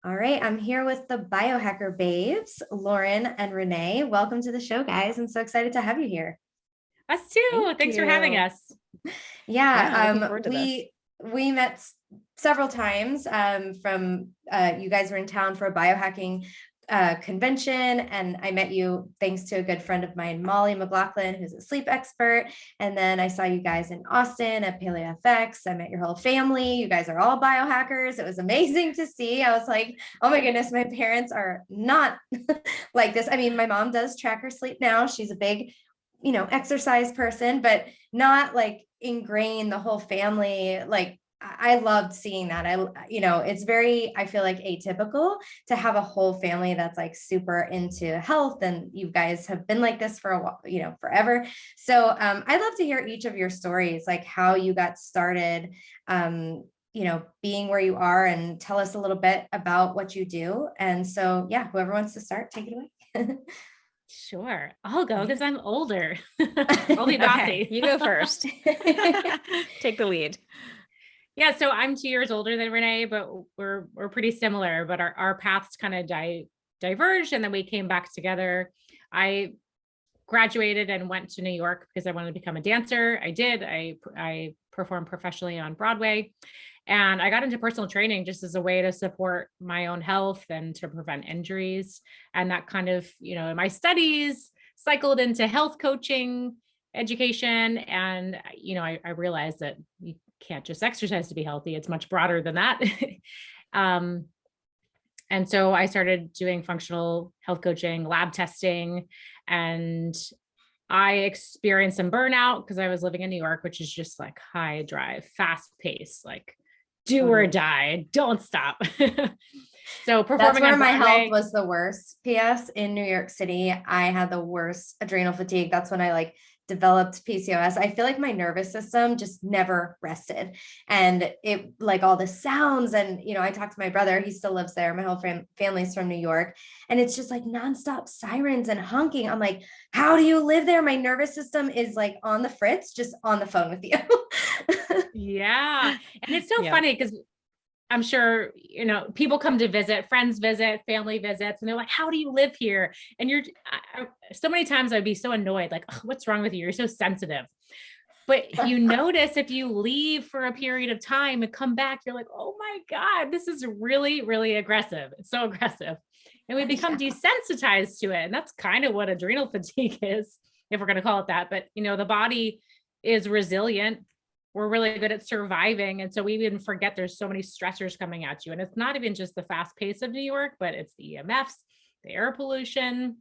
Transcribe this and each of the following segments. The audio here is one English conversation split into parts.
All right, I'm here with the Biohacker Babes, Lauren and Renee. Welcome to the show, guys. I'm so excited to have you here. Us too. Thank Thanks for having you. us. Yeah, Looking forward to this. we met several times from you guys were in town for a biohacking convention, and I met you thanks to a good friend of mine, Molly McLaughlin, who's a sleep expert. And then I saw you guys in Austin at PaleoFX. I met your whole family. You guys are all biohackers. It was amazing to see. I was like, oh my goodness, my parents are not like this. I mean, my mom does track her sleep now. She's a big, exercise person, but not like ingrain the whole family. Like I loved seeing that. It's very, I feel like atypical to have a whole family that's like super into health. And you guys have been like this for a while, forever. So I'd love to hear each of your stories, like how you got started, being where you are, and tell us a little bit about what you do. And so, yeah, whoever wants to start, take it away. Sure. I'll go because I'm older. I'll be bossy. Okay, you go first. Take the lead. Yeah. So I'm 2 years older than Renee, but we're pretty similar, but our paths kind of diverged, and then we came back together. I graduated and went to New York because I wanted to become a dancer. I did. I performed professionally on Broadway, and I got into personal training just as a way to support my own health and to prevent injuries. And that kind of, in my studies cycled into health coaching, education. And, I realized that you can't just exercise to be healthy. It's much broader than that. And so I started doing functional health coaching, lab testing, and I experienced some burnout because I was living in New York, which is just like high drive, fast pace, like do or die, don't stop. So performing That's where on my Broadway, health was the worst. PS in New York City, I had the worst adrenal fatigue. That's when I developed PCOS. I feel like my nervous system just never rested. And it like all the sounds, and I talked to my brother, he still lives there. My whole family's from New York. And it's just like nonstop sirens and honking. I'm like, how do you live there? My nervous system is like on the fritz, just on the phone with you. yeah. And it's so Yeah. funny because I'm sure, people come to visit, friends visit, family visits, and they're like, how do you live here? And so many times I'd be so annoyed, like, oh, what's wrong with you? You're so sensitive. But you notice if you leave for a period of time and come back, you're like, oh my God, this is really, really aggressive. It's so aggressive. And we become desensitized to it. And that's kind of what adrenal fatigue is, if we're going to call it that. But, the body is resilient. We're really good at surviving. And so we even forget there's so many stressors coming at you. And it's not even just the fast pace of New York, but it's the EMFs, the air pollution,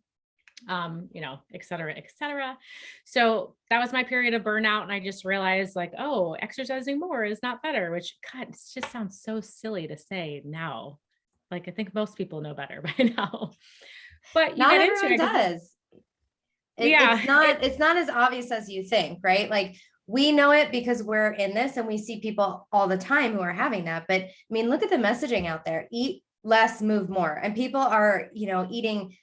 et cetera, et cetera. So that was my period of burnout. And I just realized oh, exercising more is not better, which God, it just sounds so silly to say now. I think most people know better by now, but you Not get everyone into it. does. It's not as obvious as you think, right? Like we know it because we're in this and we see people all the time who are having that. But I mean, look at the messaging out there: eat less, move more. And people are, eating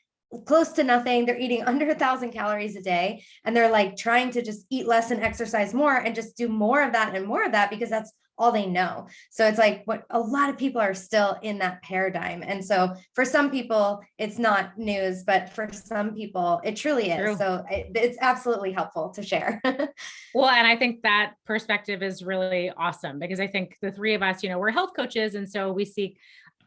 close to nothing. They're eating under 1,000 calories a day. And they're trying to just eat less and exercise more and just do more of that and more of that because that's all they know. So it's what a lot of people are still in that paradigm. And so for some people, it's not news, but for some people, it truly is. True. So it's absolutely helpful to share. Well, and I think that perspective is really awesome because I think the three of us, we're health coaches. And so we seek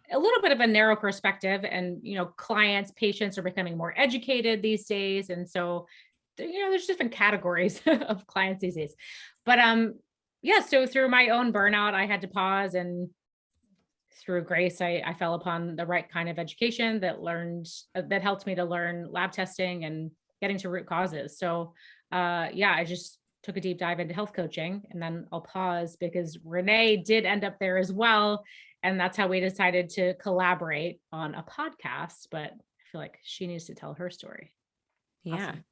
a little bit of a narrow perspective, and, clients, patients are becoming more educated these days. And so, there's different categories of clients these days, but, yeah, so through my own burnout, I had to pause, and through grace, I fell upon the right kind of education that helped me to learn lab testing and getting to root causes. So, yeah, I just took a deep dive into health coaching, and then I'll pause because Renee did end up there as well. And that's how we decided to collaborate on a podcast, but I feel like she needs to tell her story. Yeah. Awesome.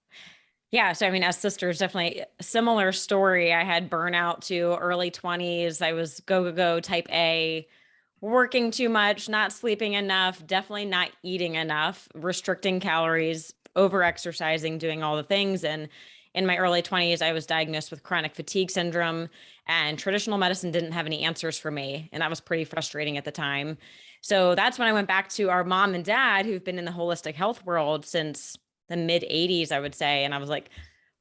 Yeah. So, I mean, as sisters, definitely a similar story. I had burnout to early 20s. I was go type A, working too much, not sleeping enough, definitely not eating enough, restricting calories, over exercising, doing all the things. And in my early 20s, I was diagnosed with chronic fatigue syndrome, and traditional medicine didn't have any answers for me. And that was pretty frustrating at the time. So that's when I went back to our mom and dad, who've been in the holistic health world since the mid 80s, I would say. And I was like,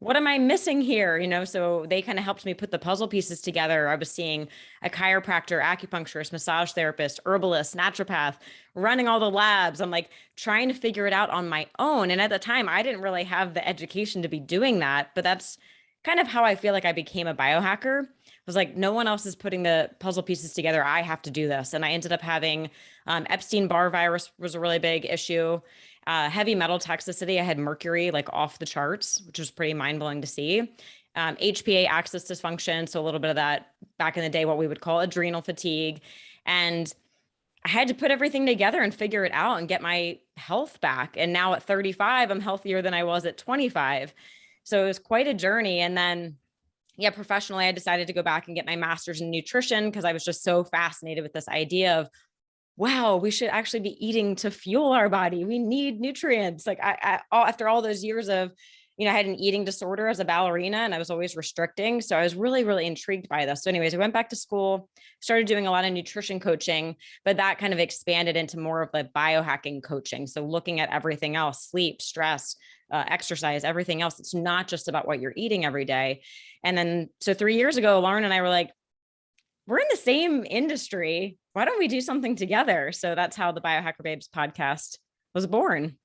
what am I missing here? So they kind of helped me put the puzzle pieces together. I was seeing a chiropractor, acupuncturist, massage therapist, herbalist, naturopath, running all the labs. I'm like trying to figure it out on my own. And at the time, I didn't really have the education to be doing that, but that's kind of how I feel like I became a biohacker. I was like, no one else is putting the puzzle pieces together. I have to do this. And I ended up having Epstein-Barr virus was a really big issue. Heavy metal toxicity. I had mercury like off the charts, which was pretty mind blowing to see. HPA axis dysfunction. So a little bit of that back in the day, what we would call adrenal fatigue. And I had to put everything together and figure it out and get my health back. And now at 35, I'm healthier than I was at 25. So it was quite a journey. And then, yeah, professionally, I decided to go back and get my master's in nutrition because I was just so fascinated with this idea of, wow, we should actually be eating to fuel our body. We need nutrients. Like after all those years of, I had an eating disorder as a ballerina and I was always restricting. So I was really, really intrigued by this. So anyways, I went back to school, started doing a lot of nutrition coaching, but that kind of expanded into more of the biohacking coaching. So looking at everything else, sleep, stress, exercise, everything else. It's not just about what you're eating every day. And then, so 3 years ago, Lauren and I were like, we're in the same industry. Why don't we do something together? So that's how the Biohacker Babes podcast was born.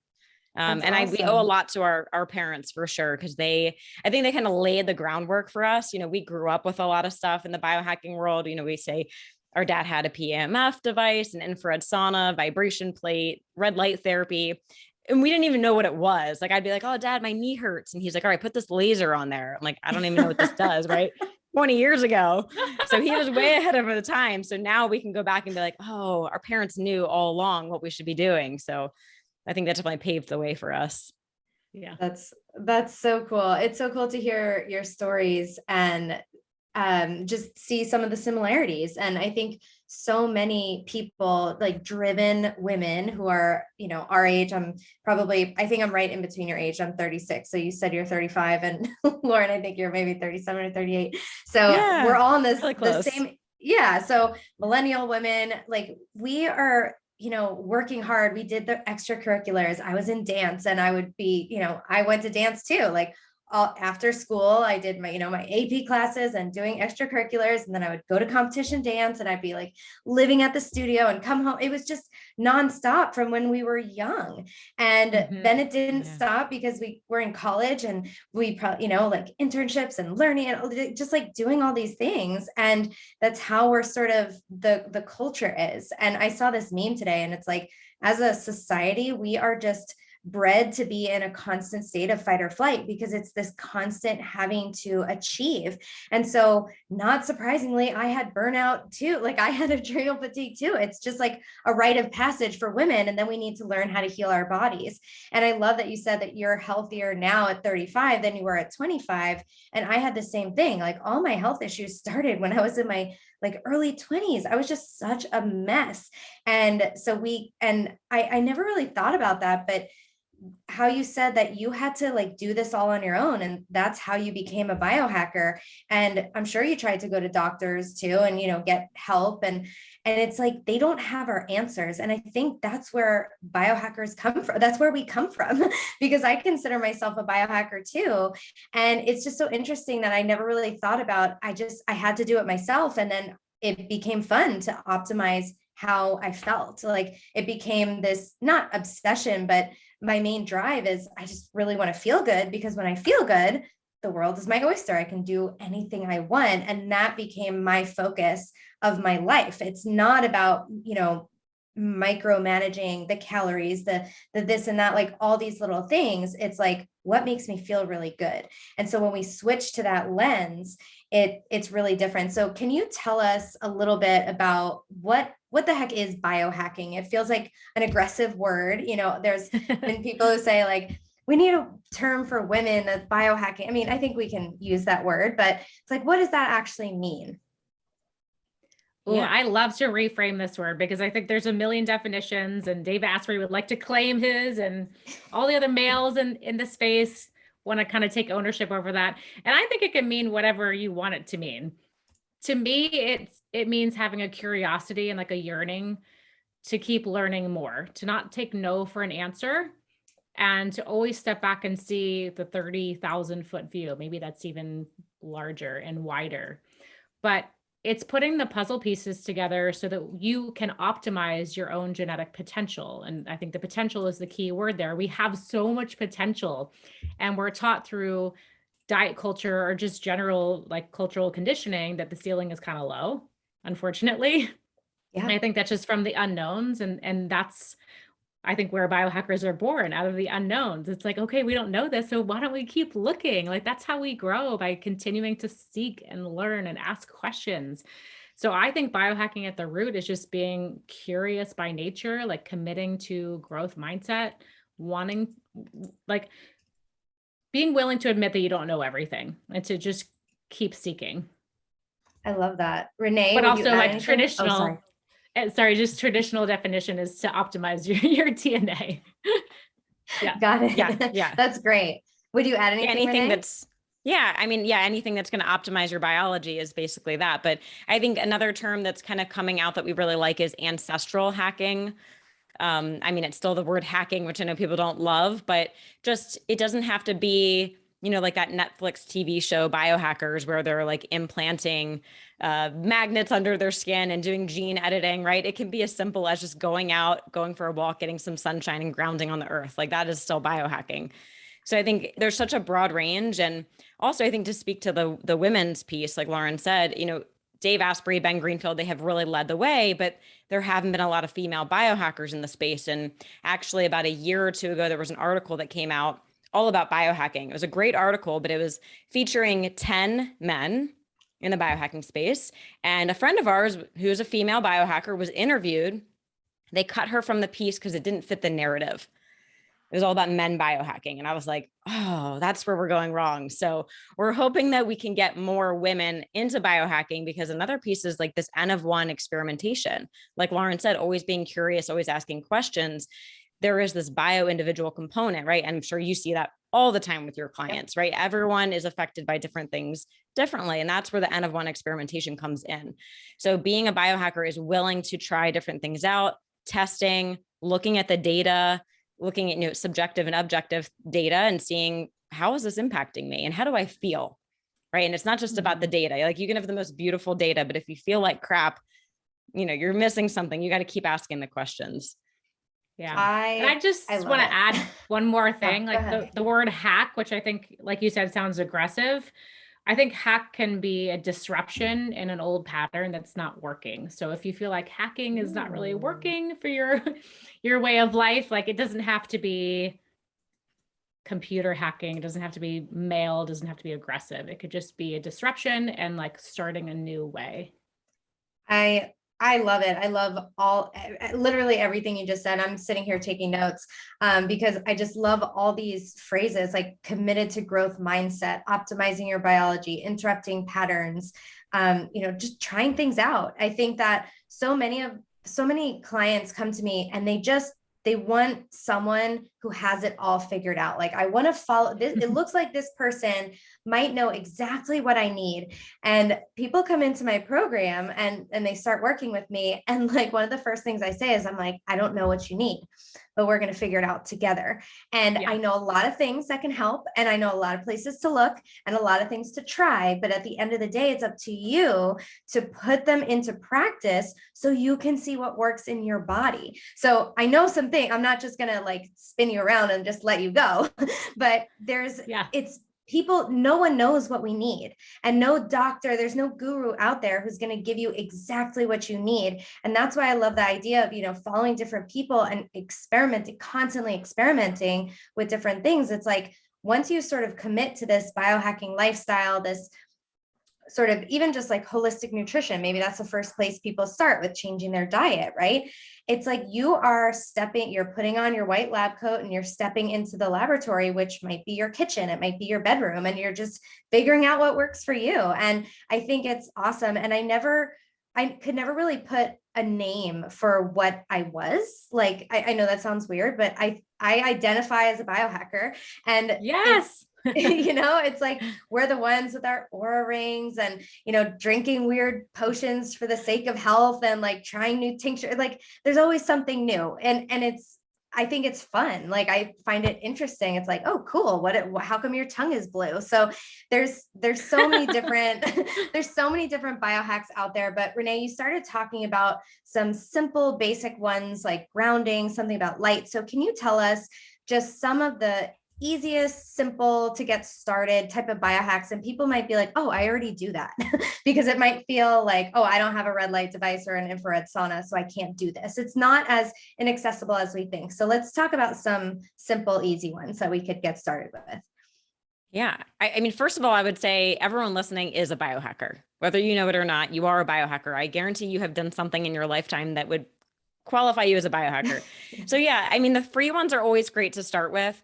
And awesome. we owe a lot to our parents for sure. Cause I think they kind of laid the groundwork for us. We grew up with a lot of stuff in the biohacking world. We say our dad had a PEMF device, an infrared sauna, vibration plate, red light therapy. And we didn't even know what it was. Like, I'd be like, oh, Dad, my knee hurts. And he's like, all right, put this laser on there. I'm like, I don't even know what this does. Right. 20 years ago. So he was way ahead of the time. So now we can go back and be like, oh, our parents knew all along what we should be doing. So I think that definitely paved the way for us. Yeah. That's so cool. It's so cool to hear your stories and just see some of the similarities. And I think so many people, like driven women who are, our age, I think I'm right in between your age. I'm 36. So you said you're 35 and Lauren, I think you're maybe 37 or 38. So yeah, we're all in really the same. Yeah. So millennial women, like we are, working hard. We did the extracurriculars. I was in dance and I would be, I went to dance too. Like after school, I did my, my AP classes and doing extracurriculars. And then I would go to competition dance and I'd be like living at the studio and come home. It was just nonstop from when we were young. And then it didn't stop because we were in college and we probably, like internships and learning and just like doing all these things. And that's how we're sort of the culture is. And I saw this meme today and it's like, as a society, we are just bred to be in a constant state of fight or flight because it's this constant having to achieve. And so not surprisingly, I had burnout too. Like I had adrenal fatigue too. It's just like a rite of passage for women. And then we need to learn how to heal our bodies. And I love that you said that you're healthier now at 35 than you were at 25. And I had the same thing. Like all my health issues started when I was in my early 20s. I was just such a mess. And so I never really thought about that, but how you said that you had to do this all on your own, and that's how you became a biohacker. And I'm sure you tried to go to doctors too and get help, and it's like they don't have our answers. And I think that's where biohackers come from. That's where we come from because I consider myself a biohacker too. And it's just so interesting that I never really thought about, I had to do it myself, and then it became fun to optimize how I felt. Like it became this, not obsession, but my main drive is I just really want to feel good, because when I feel good, the world is my oyster. I can do anything I want. And that became my focus of my life. It's not about, micromanaging the calories, the this and that, like all these little things. It's like, what makes me feel really good? And so when we switch to that lens, it's really different. So can you tell us a little bit about what the heck is biohacking? It feels like an aggressive word. There's been people who say like, we need a term for women that's biohacking. I mean, I think we can use that word, but it's like, what does that actually mean? Well, I love to reframe this word because I think there's a million definitions, and Dave Asprey would like to claim his, and all the other males in the space want to kind of take ownership over that. And I think it can mean whatever you want it to mean. To me, it means having a curiosity and like a yearning to keep learning more, to not take no for an answer, and to always step back and see the 30,000 foot view. Maybe that's even larger and wider, but it's putting the puzzle pieces together so that you can optimize your own genetic potential. And I think the potential is the key word there. We have so much potential, and we're taught through diet culture or just general like cultural conditioning that the ceiling is kind of low, unfortunately. Yeah. I think that's just from the unknowns. And that's, I think, where biohackers are born, out of the unknowns. It's like, okay, we don't know this, so why don't we keep looking? Like, that's how we grow, by continuing to seek and learn and ask questions. So I think biohacking at the root is just being curious by nature, like committing to growth mindset, wanting, like being willing to admit that you don't know everything and to just keep seeking. I love that. Renee, But would you also add like anything? traditional, Oh, sorry. sorry, just traditional definition is to optimize your DNA. Yeah. Got it. Yeah. That's great. Would you add anything, Anything Renee? that's, yeah, I mean, yeah, anything that's going to optimize your biology is basically that. But I think another term that's kind of coming out that we really like is ancestral hacking. I mean, it's still the word hacking, which I know people don't love, but just, it doesn't have to be, you know, like that Netflix TV show Biohackers, where they're like implanting magnets under their skin and doing gene editing, right? It can be as simple as just going out, going for a walk, getting some sunshine and grounding on the earth. Like, that is still biohacking. So I think there's such a broad range. And also, I think, to speak to the women's piece, like Lauren said, you know, Dave Asprey, Ben Greenfield, they have really led the way, but there haven't been a lot of female biohackers in the space. And actually, about a year or two ago, there was an article that came out all about biohacking. It was a great article, but it was featuring 10 men in the biohacking space. And a friend of ours, who's a female biohacker, was interviewed. They cut her from the piece because it didn't fit the narrative. It was all about men biohacking. And I was like, oh, that's where we're going wrong. So we're hoping that we can get more women into biohacking, because another piece is like this N of one experimentation. Like Lauren said, always being curious, always asking questions. There is this bio-individual component, right? And I'm sure you see that all the time with your clients, right? Everyone is affected by different things differently. And that's where the N of one experimentation comes in. So being a biohacker is willing to try different things out, testing, looking at the data, looking at, you know, subjective and objective data, and seeing, how is this impacting me and how do I feel, right? And it's not just about the data. Like, you can have the most beautiful data, but if you feel like crap, you know, you're missing something. You got to keep asking the questions. Yeah. And I just want to add one more thing, like the word hack, which I think, like you said, sounds aggressive. I think hack can be a disruption in an old pattern that's not working. So if you feel like hacking is not really working for your way of life, like, it doesn't have to be computer hacking. It doesn't have to be male, it doesn't have to be aggressive. It could just be a disruption and like starting a new way. I love it. I love literally everything you just said. I'm sitting here taking notes because I just love all these phrases, like committed to growth mindset, optimizing your biology, interrupting patterns, you know, just trying things out. I think that so many clients come to me and they want someone who has it all figured out. Like, I want to follow this. It looks like this person might know exactly what I need. And people come into my program and they start working with me. And like, one of the first things I say is, I'm like, I don't know what you need, but we're going to figure it out together. And I know a lot of things that can help. And I know a lot of places to look and a lot of things to try. But at the end of the day, it's up to you to put them into practice so you can see what works in your body. So I know something, I'm not just going to like spin you around and just let you go, but it's people, no one knows what we need, and no doctor, there's no guru out there who's going to give you exactly what you need. And that's why I love the idea of, you know, following different people and constantly experimenting with different things. It's like, once you sort of commit to this biohacking lifestyle, this sort of even just like holistic nutrition, maybe that's the first place people start with changing their diet, right? It's like you're putting on your white lab coat and you're stepping into the laboratory, which might be your kitchen, it might be your bedroom, and you're just figuring out what works for you. And I think it's awesome. And I could never really put a name for what I was like. I know that sounds weird, but I identify as a biohacker, and It's like we're the ones with our aura rings and, drinking weird potions for the sake of health and like trying new tincture. Like there's always something new. And I think it's fun. Like I find it interesting. It's like, oh, cool. How come your tongue is blue? So there's so many different, there's so many different biohacks out there. But Renee, you started talking about some simple, basic ones like grounding, something about light. So can you tell us just some of the easiest, simple to get started type of biohacks? And people might be like, oh, I already do that because it might feel like, oh, I don't have a red light device or an infrared sauna, so I can't do this. It's not as inaccessible as we think. So let's talk about some simple, easy ones that we could get started with. Yeah. I mean, first of all, I would say everyone listening is a biohacker. Whether you know it or not, you are a biohacker. I guarantee you have done something in your lifetime that would qualify you as a biohacker. So yeah, I mean, the free ones are always great to start with.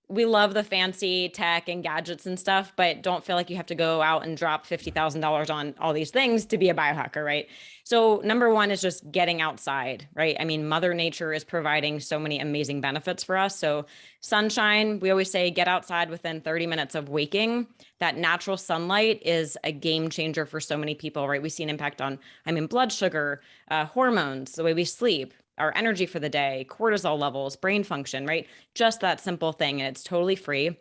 We love the fancy tech and gadgets and stuff, but don't feel like you have to go out and drop $50,000 on all these things to be a biohacker, right? So number one is just getting outside, right? I mean, Mother Nature is providing so many amazing benefits for us. So sunshine, we always say get outside within 30 minutes of waking. That natural sunlight is a game changer for so many people, right? We see an impact on, blood sugar, hormones, the way we sleep, our energy for the day, cortisol levels, brain function, right? Just that simple thing. And it's totally free.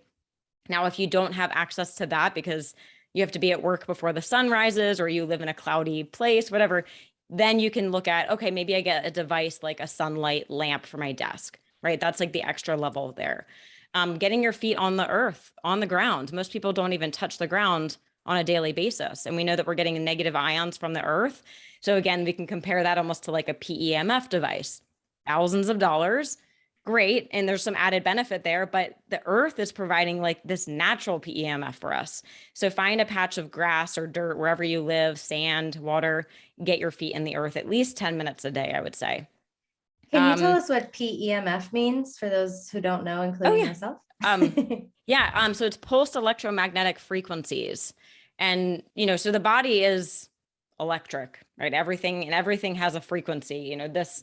Now, if you don't have access to that because you have to be at work before the sun rises or you live in a cloudy place, whatever, then you can look at, okay, maybe I get a device like a sunlight lamp for my desk, right? That's like the extra level there. Getting your feet on the earth, on the ground. Most people don't even touch the ground on a daily basis. And we know that we're getting negative ions from the earth. So again, we can compare that almost to like a PEMF device, thousands of dollars. Great. And there's some added benefit there, but the earth is providing like this natural PEMF for us. So find a patch of grass or dirt wherever you live, sand, water, get your feet in the earth at least 10 minutes a day, I would say. Can you tell us what PEMF means for those who don't know, including myself? So it's pulsed electromagnetic frequencies. And, so the body is electric, right? Everything has a frequency. This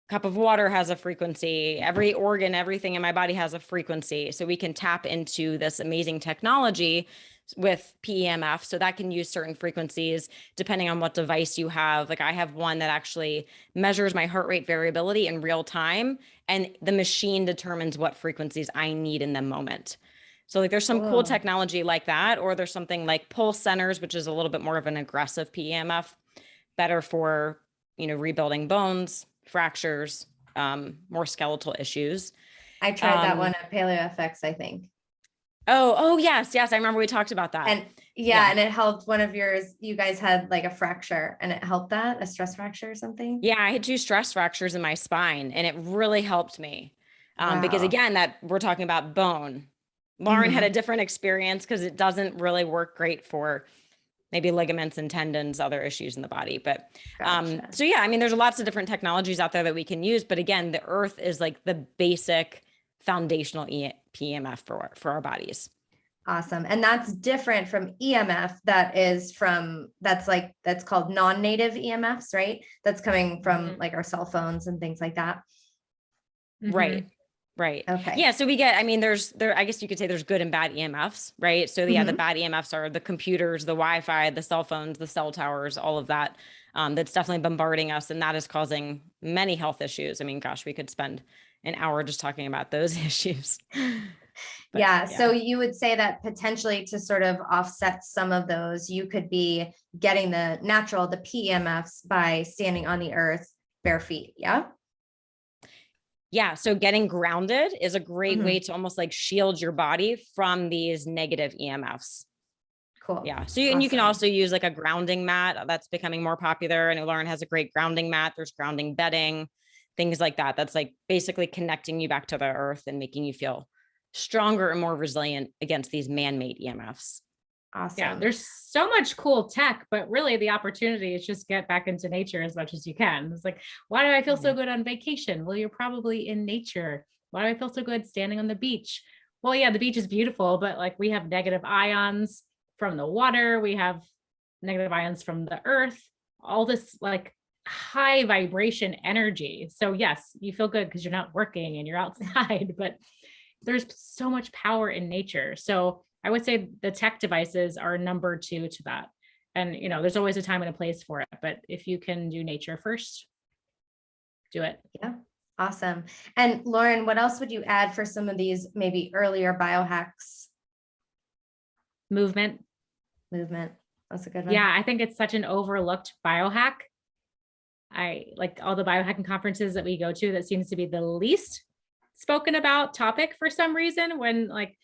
cup of water has a frequency. Every organ, everything in my body has a frequency. So we can tap into this amazing technology with PEMF. So that can use certain frequencies depending on what device you have. Like I have one that actually measures my heart rate variability in real time, and the machine determines what frequencies I need in the moment. So like there's some cool technology like that, or there's something like pulse centers, which is a little bit more of an aggressive PEMF, better for, rebuilding bones, fractures, more skeletal issues. I tried that one at PaleoFX, I think. Oh, yes. I remember we talked about that. And and it helped one of yours. You guys had like a fracture and it helped that, a stress fracture or something. Yeah, I had 2 stress fractures in my spine and it really helped me. Because again, that we're talking about bone. Lauren had a different experience because it doesn't really work great for maybe ligaments and tendons, other issues in the body. But so yeah, there's lots of different technologies out there that we can use. But again, the earth is like the basic foundational PEMF for our bodies. Awesome. And that's different from EMF. That's called non-native EMFs, right? That's coming from like our cell phones and things like that. Right. Okay. Yeah. So we get, I guess you could say there's good and bad EMFs, right? So the bad EMFs are the computers, the Wi-Fi, the cell phones, the cell towers, all of that. That's definitely bombarding us. And that is causing many health issues. We could spend an hour just talking about those issues. But, so you would say that potentially to sort of offset some of those, you could be getting the PEMFs by standing on the earth bare feet. Yeah. Yeah. So getting grounded is a great way to almost like shield your body from these negative EMFs. Cool. Yeah. So you can also use like a grounding mat. That's becoming more popular. I know Lauren has a great grounding mat. There's grounding bedding, things like that. That's like basically connecting you back to the earth and making you feel stronger and more resilient against these man-made EMFs. Awesome. Yeah, there's so much cool tech, but really the opportunity is just get back into nature as much as you can. It's like, why do I feel so good on vacation? Well, you're probably in nature. Why do I feel so good standing on the beach? Well, yeah, the beach is beautiful, but like we have negative ions from the water. We have negative ions from the earth, all this like high vibration energy. So yes, you feel good because you're not working and you're outside, but there's so much power in nature. So I would say the tech devices are number two to that. And, you know, there's always a time and a place for it, but if you can do nature first, do it. Yeah. Awesome. And Lauren, what else would you add for some of these maybe earlier biohacks? Movement. That's a good one. Yeah, I think it's such an overlooked biohack. I like all the biohacking conferences that we go to, that seems to be the least spoken about topic for some reason, when like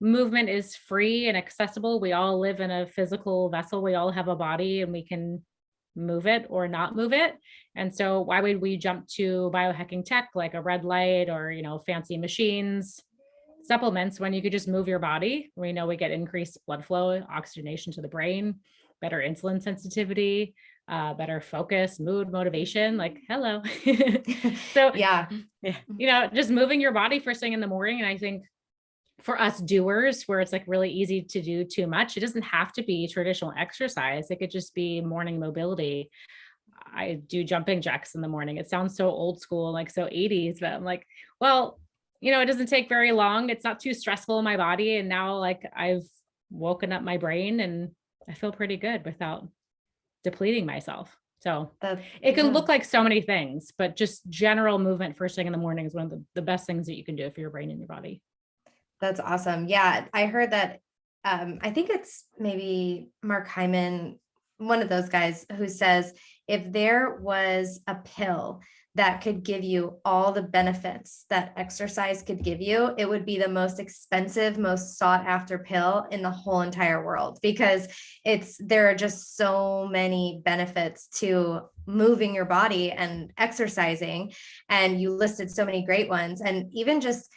movement is free and accessible. We all live in a physical vessel. We all have a body and we can move it or not move it. And so why would we jump to biohacking tech like a red light or, you know, fancy machines, supplements, when you could just move your body? We know we get increased blood flow, oxygenation to the brain, better insulin sensitivity, better focus, mood, motivation, like hello. So yeah, you know, just moving your body first thing in the morning. And I think for us doers, where it's like really easy to do too much, it doesn't have to be traditional exercise. It could just be morning mobility. I do jumping jacks in the morning. It sounds so old school, like so 80s, but I'm like, well, you know, it doesn't take very long. It's not too stressful in my body. And now like I've woken up my brain and I feel pretty good without depleting myself. So it can look like so many things, but just general movement first thing in the morning is one of the best things that you can do for your brain and your body. That's awesome. Yeah, I heard that. I think it's maybe Mark Hyman, one of those guys, who says if there was a pill that could give you all the benefits that exercise could give you, it would be the most expensive, most sought after pill in the whole entire world, because there are just so many benefits to moving your body and exercising. And you listed so many great ones. And even just,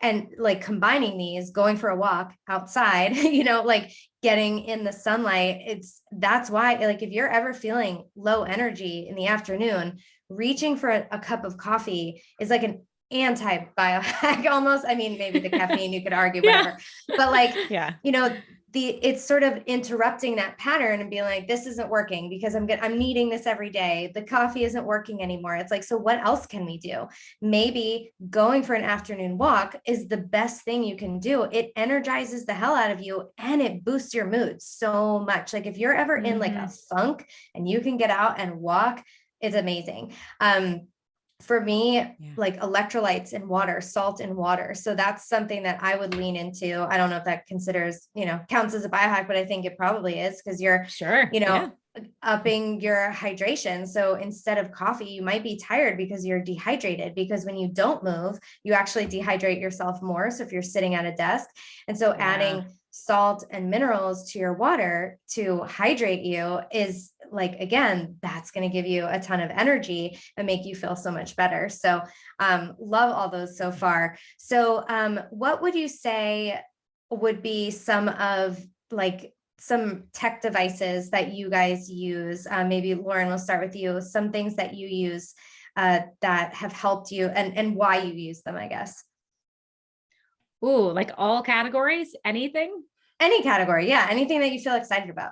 and like combining these, going for a walk outside, you know, like getting in the sunlight, that's why, like, if you're ever feeling low energy in the afternoon, reaching for a cup of coffee is like an anti-biohack almost. I mean, maybe the caffeine, you could argue, whatever, but like, you know, it's sort of interrupting that pattern and being like, this isn't working because I'm needing this every day. The coffee isn't working anymore. It's like, so what else can we do? Maybe going for an afternoon walk is the best thing you can do. It energizes the hell out of you and it boosts your mood so much. Like if you're ever in like a funk and you can get out and walk, it's amazing. For me, like electrolytes in water, salt in water. So that's something that I would lean into. I don't know if that counts as a biohack, but I think it probably is, because you're, upping your hydration. So instead of coffee, you might be tired because you're dehydrated, because when you don't move, you actually dehydrate yourself more. So if you're sitting at a desk, and so adding salt and minerals to your water to hydrate you is like, again, that's going to give you a ton of energy and make you feel so much better. So love all those so far. So what would you say would be some tech devices that you guys use? Maybe Lauren, we'll start with you. Some things that you use that have helped you and why you use them, I guess. Ooh, like all categories, anything? Any category. Yeah. Anything that you feel excited about.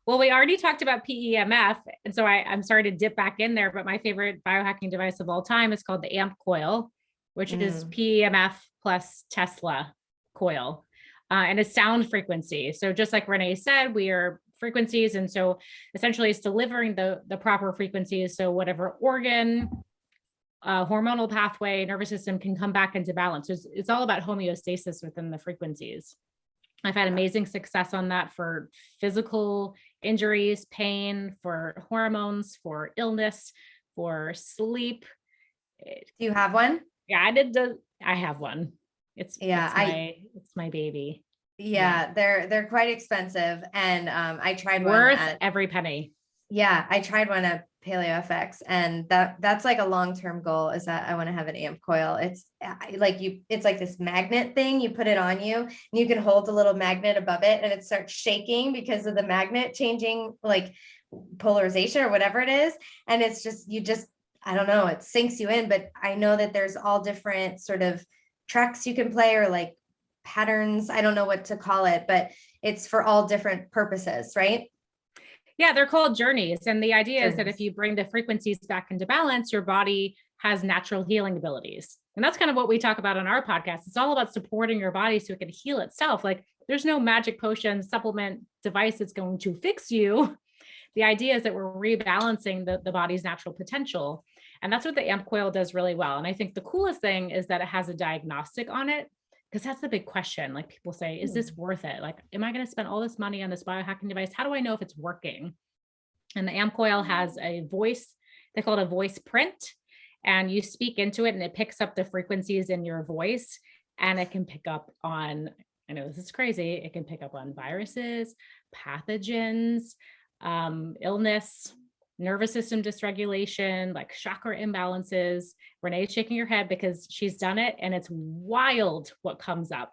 Well, we already talked about PEMF. And so I'm sorry to dip back in there, but my favorite biohacking device of all time is called the AMP coil, which is PEMF plus Tesla coil. And it's sound frequency. So just like Renee said, we are frequencies. And so essentially it's delivering the proper frequencies. So whatever organ, hormonal pathway, nervous system can come back into balance. It's all about homeostasis within the frequencies. I've had amazing success on that for physical injuries, pain, for hormones, for illness, for sleep. Do you have one? Yeah, I have one. It's my baby. Yeah, they're quite expensive. And I tried one worth every penny. Yeah, I tried one at PaleoFX, and that's like a long-term goal, is that I want to have an AMP coil. It's like this magnet thing, you put it on you and you can hold a little magnet above it and it starts shaking because of the magnet changing like polarization or whatever it is. And it's just, I don't know, it sinks you in. But I know that there's all different sort of tracks you can play, or like patterns. I don't know what to call it, but it's for all different purposes, right? Yeah, they're called journeys. And the idea is that if you bring the frequencies back into balance, your body has natural healing abilities. And that's kind of what we talk about on our podcast. It's all about supporting your body so it can heal itself. Like there's no magic potion, supplement device that's going to fix you. The idea is that we're rebalancing the body's natural potential. And that's what the AMP coil does really well. And I think the coolest thing is that it has a diagnostic on it, because that's the big question. Like people say, is this worth it? Like, am I going to spend all this money on this biohacking device? How do I know if it's working? And the AMP coil has a voice, they call it a voice print, and you speak into it and it picks up the frequencies in your voice, and it can pick up on, I know this is crazy, it can pick up on viruses, pathogens, illness, nervous system dysregulation, like chakra imbalances. Renee's shaking her head because she's done it, and it's wild what comes up.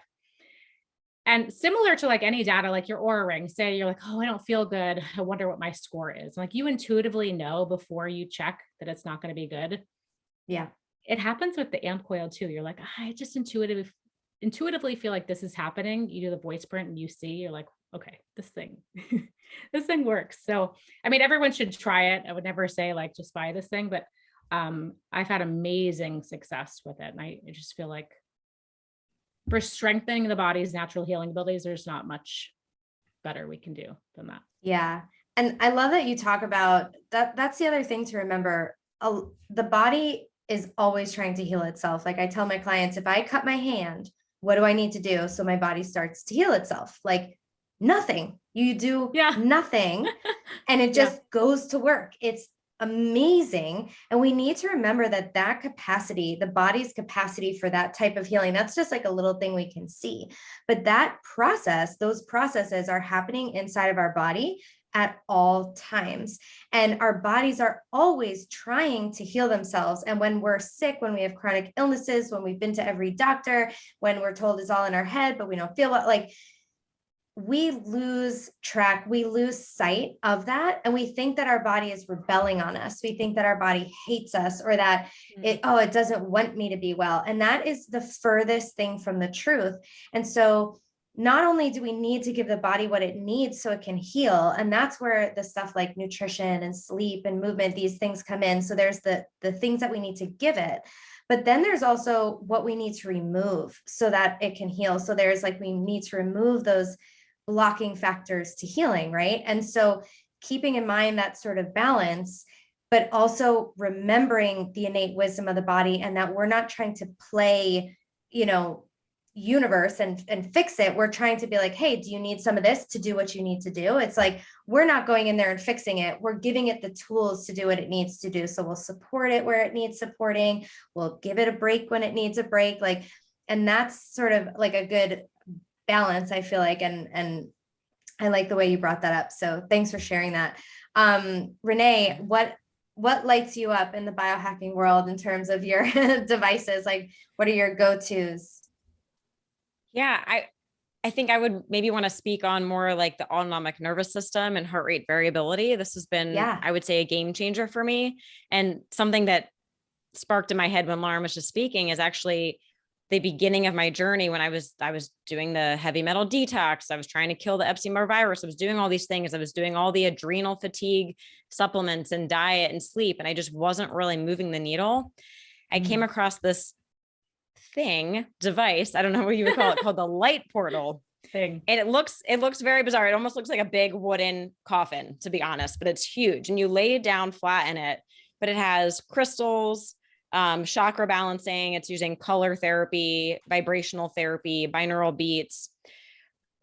And similar to like any data, like your Aura ring, say you're like, oh, I don't feel good, I wonder what my score is. Like you intuitively know before you check that it's not going to be good. Yeah. It happens with the AMP coil too. You're like, I just intuitively feel like this is happening. You do the voice print and you see, you're like, okay, this thing works. So, I mean, everyone should try it. I would never say like, just buy this thing, but I've had amazing success with it. And I just feel like for strengthening the body's natural healing abilities, there's not much better we can do than that. Yeah. And I love that you talk about that. That's the other thing to remember. The body is always trying to heal itself. Like I tell my clients, if I cut my hand, what do I need to do so my body starts to heal itself? Like nothing. You do nothing and it just goes to work. It's amazing. And we need to remember that capacity, the body's capacity for that type of healing, that's just like a little thing we can see. But that process, those processes are happening inside of our body at all times. And our bodies are always trying to heal themselves. And when we're sick, when we have chronic illnesses, when we've been to every doctor, when we're told it's all in our head, but we don't feel what, like, we lose track, we lose sight of that. And we think that our body is rebelling on us. We think that our body hates us, or that it doesn't want me to be well. And that is the furthest thing from the truth. And so not only do we need to give the body what it needs so it can heal, and that's where the stuff like nutrition and sleep and movement, these things come in. So there's the things that we need to give it, but then there's also what we need to remove so that it can heal. So there's like, we need to remove those blocking factors to healing, right? And so keeping in mind that sort of balance, but also remembering the innate wisdom of the body, and that we're not trying to play, universe and fix it. We're trying to be like, hey, do you need some of this to do what you need to do? It's like, we're not going in there and fixing it. We're giving it the tools to do what it needs to do. So we'll support it where it needs supporting. We'll give it a break when it needs a break. Like, and that's sort of like a good balance, I feel like. And I like the way you brought that up. So thanks for sharing that. Renee, what lights you up in the biohacking world in terms of your devices? Like, what are your go-tos? Yeah, I think I would maybe want to speak on more like the autonomic nervous system and heart rate variability. This has been, I would say, a game changer for me. And something that sparked in my head when Lauren was just speaking is actually the beginning of my journey when I was doing the heavy metal detox. I was trying to kill the Epstein-Barr virus. I was doing all these things. I was doing all the adrenal fatigue supplements and diet and sleep, and I just wasn't really moving the needle. I came across this device, I don't know what you would call it, called the light portal thing. And it looks very bizarre. It almost looks like a big wooden coffin, to be honest, but it's huge. And you lay it down flat in it, but it has crystals, chakra balancing. It's using color therapy, vibrational therapy, binaural beats.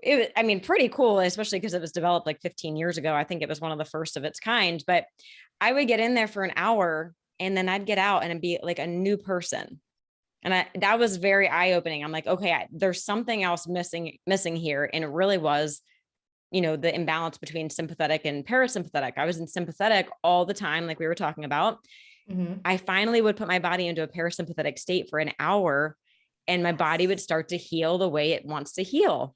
Pretty cool, especially because it was developed like 15 years ago. I think it was one of the first of its kind, but I would get in there for an hour and then I'd get out and it'd be like a new person. And that was very eye-opening. I'm like, okay, there's something else missing here. And it really was, the imbalance between sympathetic and parasympathetic. I was in sympathetic all the time, like we were talking about. I finally would put my body into a parasympathetic state for an hour and my body would start to heal the way it wants to heal.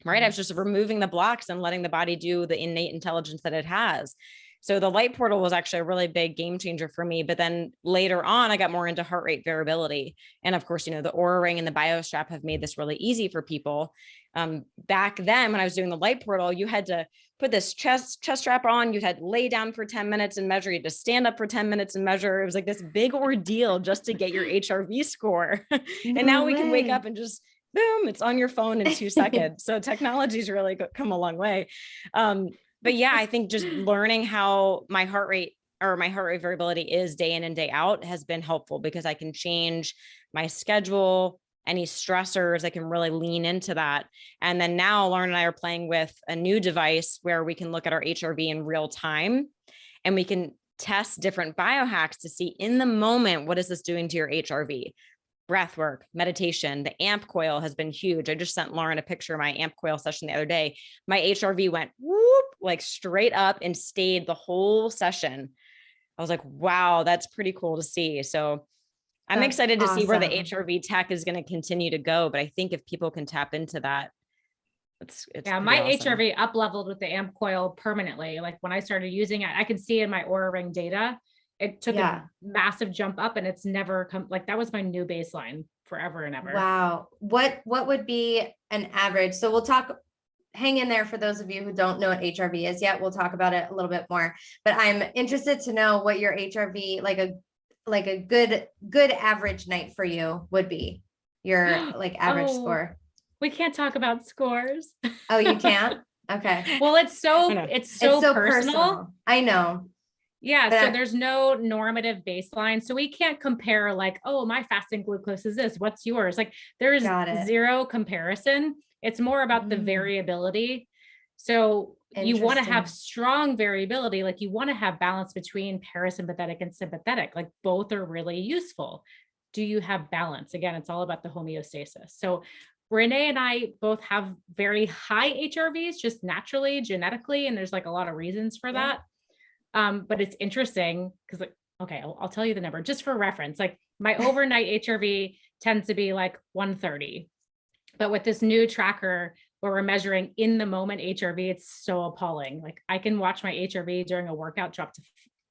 Right. I was just removing the blocks and letting the body do the innate intelligence that it has. So the light portal was actually a really big game changer for me. But then later on, I got more into heart rate variability. And of course, the Oura Ring and the BioStrap have made this really easy for people. Back then, when I was doing the light portal, you had to put this chest strap on, you had to lay down for 10 minutes and measure, you had to stand up for 10 minutes and measure. It was like this big ordeal just to get your HRV score. And now we can wake up and just boom, it's on your phone in 2 seconds. So technology's really come a long way. But yeah, I think just learning how my heart rate variability is day in and day out has been helpful, because I can change my schedule, any stressors, I can really lean into that. And then now Lauren and I are playing with a new device where we can look at our HRV in real time, and we can test different biohacks to see in the moment, what is this doing to your HRV? Breath work, meditation, the amp coil has been huge. I just sent Lauren a picture of my amp coil session the other day. My HRV went whoop, like straight up and stayed the whole session. I was like, wow, that's pretty cool to see. So I'm excited to see where the HRV tech is going to continue to go. But I think if people can tap into that, it's yeah, my awesome. HRV up leveled with the amp coil permanently. Like when I started using it, I could see in my Oura Ring data, it took a massive jump up, and it's never come, like that was my new baseline forever and ever. Wow. What would be an average? So we'll talk, hang in there for those of you who don't know what HRV is yet. We'll talk about it a little bit more, but I'm interested to know what your HRV, like a good average night for you would be, your like average score. We can't talk about scores. Oh, you can't? Okay. Well, it's so personal. I know. Yeah. So there's no normative baseline. So we can't compare like, oh, my fasting glucose is this. What's yours? Like there's zero comparison. It's more about the variability. So you want to have strong variability. Like you want to have balance between parasympathetic and sympathetic. Like both are really useful. Do you have balance? Again, it's all about the homeostasis. So Renee and I both have very high HRVs, just naturally, genetically. And there's like a lot of reasons for that. But it's interesting because like, okay, I'll tell you the number just for reference. Like my overnight HRV tends to be like 130, but with this new tracker where we're measuring in the moment HRV, it's so appalling. Like I can watch my HRV during a workout drop to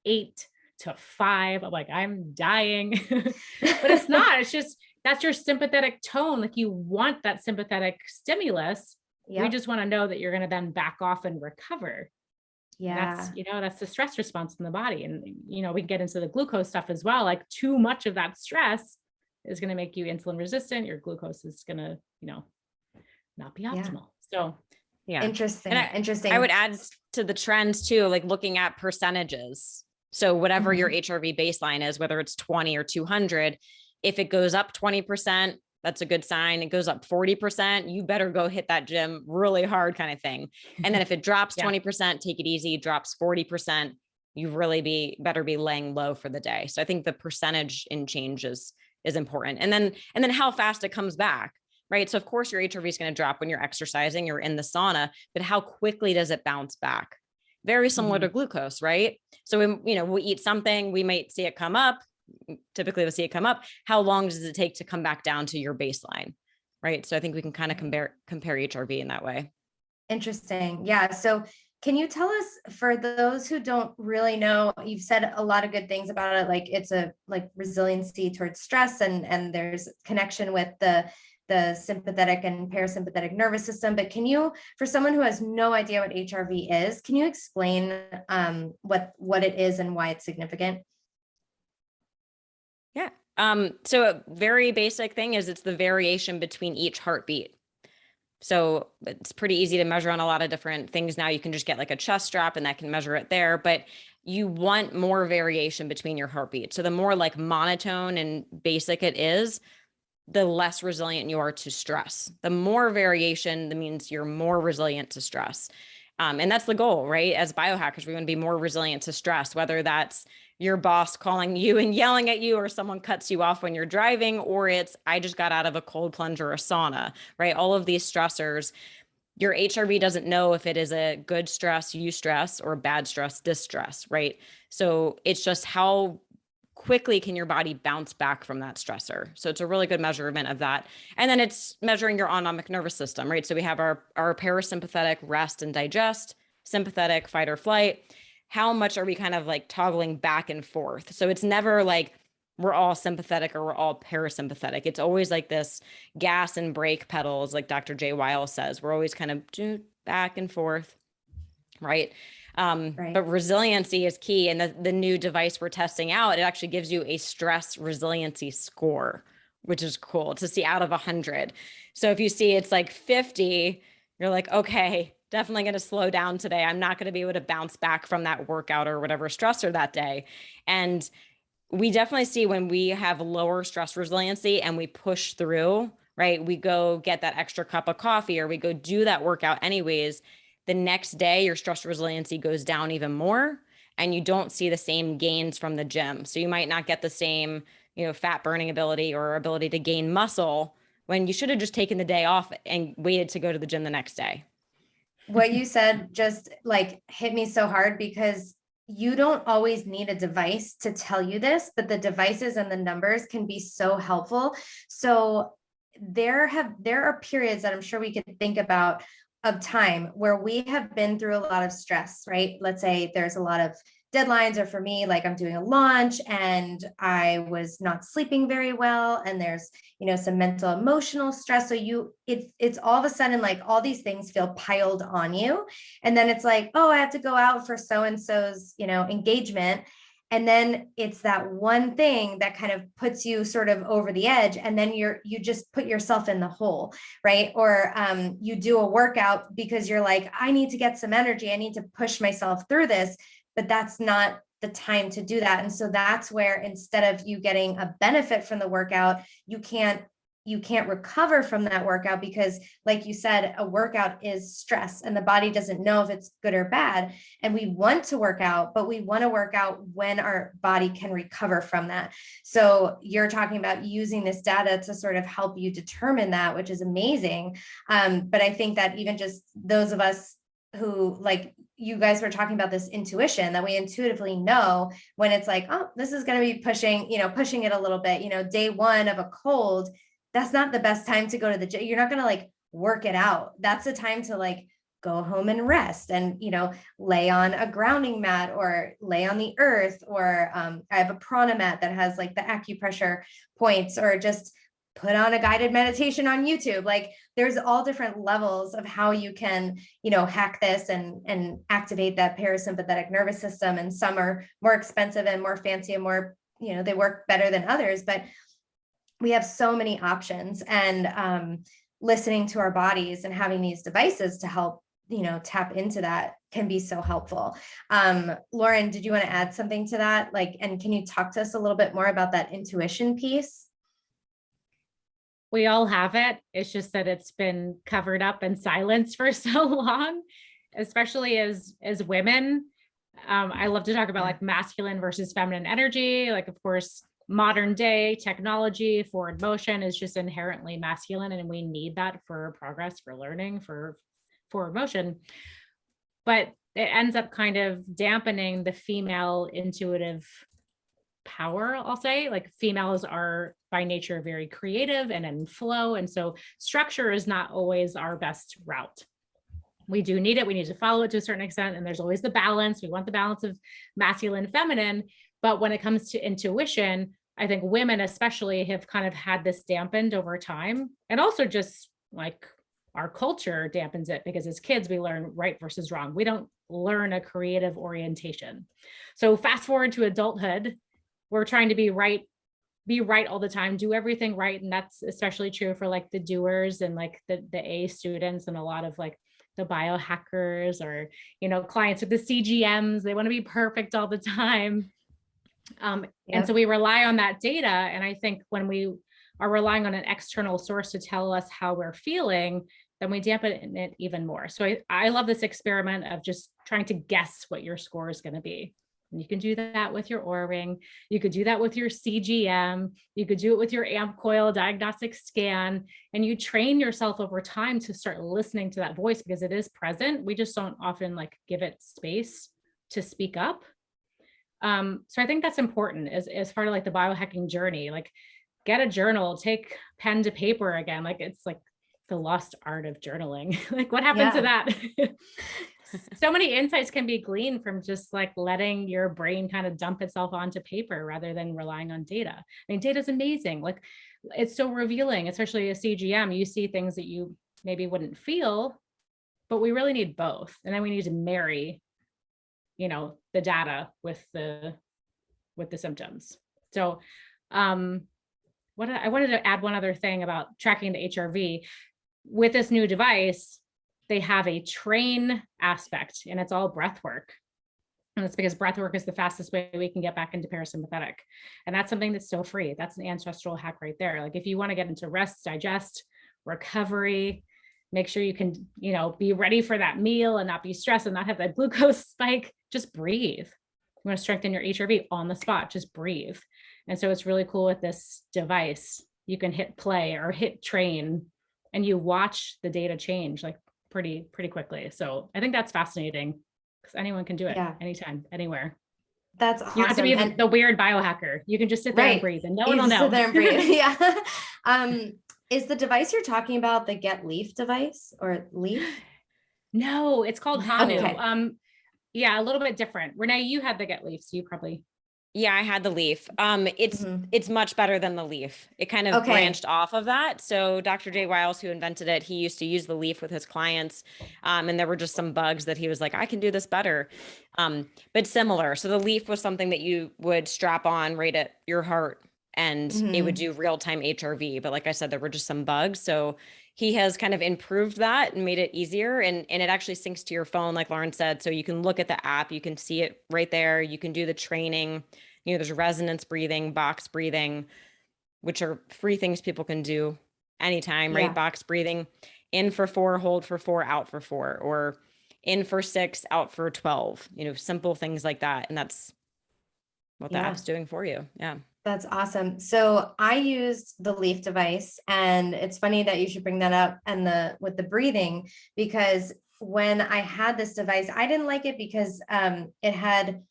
8 to 5. I'm like, I'm dying, but it's not, it's just, that's your sympathetic tone. Like you want that sympathetic stimulus. We just want to know that you're going to then back off and recover. Yeah. That's the stress response in the body. And, we can get into the glucose stuff as well. Like too much of that stress is going to make you insulin resistant. Your glucose is going to, not be optimal. So yeah. Interesting. I would add to the trends too, like looking at percentages. So whatever your HRV baseline is, whether it's 20 or 200, if it goes up 20%, that's a good sign. It goes up 40%, you better go hit that gym really hard kind of thing. And then if it drops 20%, take it easy, drops 40%, you really better be laying low for the day. So I think the percentage in change is important. And then how fast it comes back, right? So of course your HRV is going to drop when you're exercising, you're in the sauna, but how quickly does it bounce back? Very similar to glucose, right? So when, we eat something, we might see it come up. Typically we'll see it come up. How long does it take to come back down to your baseline? Right. So I think we can kind of compare HRV in that way. Interesting. Yeah. So can you tell us, for those who don't really know, you've said a lot of good things about it. Like it's a resiliency towards stress, and there's connection with the sympathetic and parasympathetic nervous system. But can you, for someone who has no idea what HRV is, can you explain what it is and why it's significant? Yeah. So a very basic thing is it's the variation between each heartbeat. So it's pretty easy to measure on a lot of different things. Now you can just get like a chest strap and that can measure it there, but you want more variation between your heartbeats. So the more like monotone and basic it is, the less resilient you are to stress. The more variation, that means you're more resilient to stress. And that's the goal, right? As biohackers, we want to be more resilient to stress, whether that's your boss calling you and yelling at you, or someone cuts you off when you're driving, or it's, I just got out of a cold plunge or a sauna, right? All of these stressors, your HRV doesn't know if it is a good stress, eustress, or bad stress, distress, right? So it's just how quickly can your body bounce back from that stressor. So it's a really good measurement of that. And then it's measuring your autonomic nervous system, right? So we have our parasympathetic rest and digest, sympathetic fight or flight. how much are we kind of like toggling back and forth? So it's never like we're all sympathetic or we're all parasympathetic. It's always like this gas and brake pedals, like Dr. Jay Weil says. We're always kind of back and forth, right? Right. But resiliency is key. And the new device we're testing out, it actually gives you a stress resiliency score, which is cool to see out of 100. So if you see it's like 50, you're like, okay, definitely going to slow down today. I'm not going to be able to bounce back from that workout or whatever stressor that day. And we definitely see when we have lower stress resiliency and we push through, right? We go get that extra cup of coffee or we go do that workout anyways. The next day, your stress resiliency goes down even more and you don't see the same gains from the gym. So you might not get the same, fat burning ability or ability to gain muscle when you should have just taken the day off and waited to go to the gym the next day. What you said just like hit me so hard, because you don't always need a device to tell you this, but the devices and the numbers can be so helpful. So there are periods that I'm sure we could think about of time where we have been through a lot of stress, right? Let's say there's a lot of deadlines, or for me, like I'm doing a launch and I was not sleeping very well, and there's, some mental emotional stress. So it's all of a sudden like all these things feel piled on you. And then it's like, oh, I have to go out for so-and-so's, engagement. And then it's that one thing that kind of puts you sort of over the edge. And then you just put yourself in the hole, right? Or you do a workout because you're like, I need to get some energy. I need to push myself through this, but that's not the time to do that. And so that's where, instead of you getting a benefit from the workout, you can't recover from that workout, because like you said, a workout is stress and the body doesn't know if it's good or bad. And we want to work out, but we want to work out when our body can recover from that. So you're talking about using this data to sort of help you determine that, which is amazing. But I think that even just those of us who, like you guys were talking about, this intuition that we intuitively know when it's like, oh, this is going to be pushing it a little bit, day one of a cold, that's not the best time to go to the gym. You're not going to like work it out. That's the time to like go home and rest and, lay on a grounding mat or lay on the earth. Or I have a prana mat that has like the acupressure points, or just put on a guided meditation on YouTube. Like there's all different levels of how you can, hack this and activate that parasympathetic nervous system. And some are more expensive and more fancy and more, they work better than others, but we have so many options. And listening to our bodies and having these devices to help, tap into that can be so helpful. Lauren, did you want to add something to that? And can you talk to us a little bit more about that intuition piece? We all have it. It's just that it's been covered up and silenced for so long, especially as women. I love to talk about like masculine versus feminine energy. Like, of course, modern day technology, forward motion is just inherently masculine, and we need that for progress, for learning, for forward motion. But it ends up kind of dampening the female intuitive power, I'll say. Like females are by nature very creative and in flow. And so structure is not always our best route. We do need it. We need to follow it to a certain extent. And there's always the balance. We want the balance of masculine, feminine. But when it comes to intuition, I think women especially have kind of had this dampened over time. And also just like our culture dampens it, because as kids, we learn right versus wrong. We don't learn a creative orientation. So fast forward to adulthood, we're trying to be right all the time, do everything right. And that's especially true for like the doers and like the A students and a lot of like the biohackers or, clients with the CGMs. They want to be perfect all the time. And so we rely on that data. And I think when we are relying on an external source to tell us how we're feeling, then we dampen it even more. So I love this experiment of just trying to guess what your score is going to be. And you can do that with your Oura ring. You could do that with your CGM. You could do it with your amp coil diagnostic scan. And you train yourself over time to start listening to that voice, because it is present. We just don't often like give it space to speak up. So I think that's important as part of like the biohacking journey. Like get a journal, take pen to paper again. Like it's like the lost art of journaling. Like what happened to that? so many insights can be gleaned from just like letting your brain kind of dump itself onto paper rather than relying on data. I mean, data is amazing. Like it's so revealing, especially a CGM. You see things that you maybe wouldn't feel, but we really need both. And then we need to marry, the data with the symptoms. So, I wanted to add one other thing about tracking the HRV. With this new device, they have a train aspect, and it's all breath work. And it's because breath work is the fastest way we can get back into parasympathetic. And that's something that's still free. That's an ancestral hack right there. Like if you want to get into rest, digest, recovery, make sure you can, be ready for that meal and not be stressed and not have that glucose spike, just breathe. You want to strengthen your HRV on the spot, just breathe. And so it's really cool with this device. You can hit play or hit train and you watch the data change like pretty quickly. So I think that's fascinating because anyone can do it anytime, anywhere. That's awesome. You don't have to be the weird biohacker. You can just sit there and breathe and no one will know. Sit there and breathe. Yeah. Is the device you're talking about the Get Leaf device or Leaf? No, it's called Hanu. Okay. Yeah, a little bit different. Renee, you had the Get Leaf, so you probably. Yeah, I had the Leaf. It's much better than the Leaf. It kind of branched off of that. So Dr. Jay Wiles, who invented it, he used to use the Leaf with his clients. And there were just some bugs that he was like, I can do this better. But similar. So the Leaf was something that you would strap on right at your heart and it would do real-time HRV. But like I said, there were just some bugs. So he has kind of improved that and made it easier. And it actually syncs to your phone, like Lauren said. So you can look at the app, you can see it right there. You can do the training. There's resonance breathing, box breathing, which are free things people can do anytime, right? Box breathing, in for 4, hold for 4, out for 4, or in for 6, out for 12, simple things like that. And that's what the app's doing for you. Yeah. That's awesome. So I used the Leaf device, and it's funny that you should bring that up and with the breathing, because when I had this device, I didn't like it because it had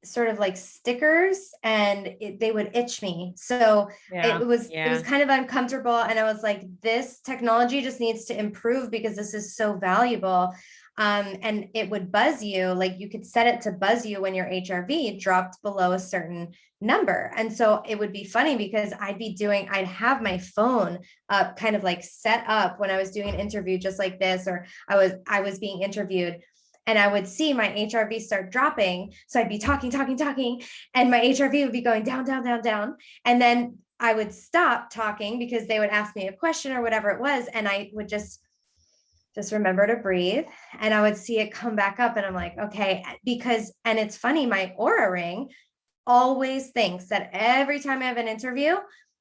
sort of like stickers and they would itch me. So it was kind of uncomfortable. And I was like, this technology just needs to improve because this is so valuable. And it would buzz you, like you could set it to buzz you when your HRV dropped below a certain number. And so it would be funny because I'd have my phone up kind of like set up when I was doing an interview just like this, or I was being interviewed. And I would see my HRV start dropping. So I'd be talking, and my HRV would be going down, down, down, down. And then I would stop talking because they would ask me a question or whatever it was. And I would just remember to breathe. And I would see it come back up. And I'm like, okay, and it's funny, my Aura Ring always thinks that every time I have an interview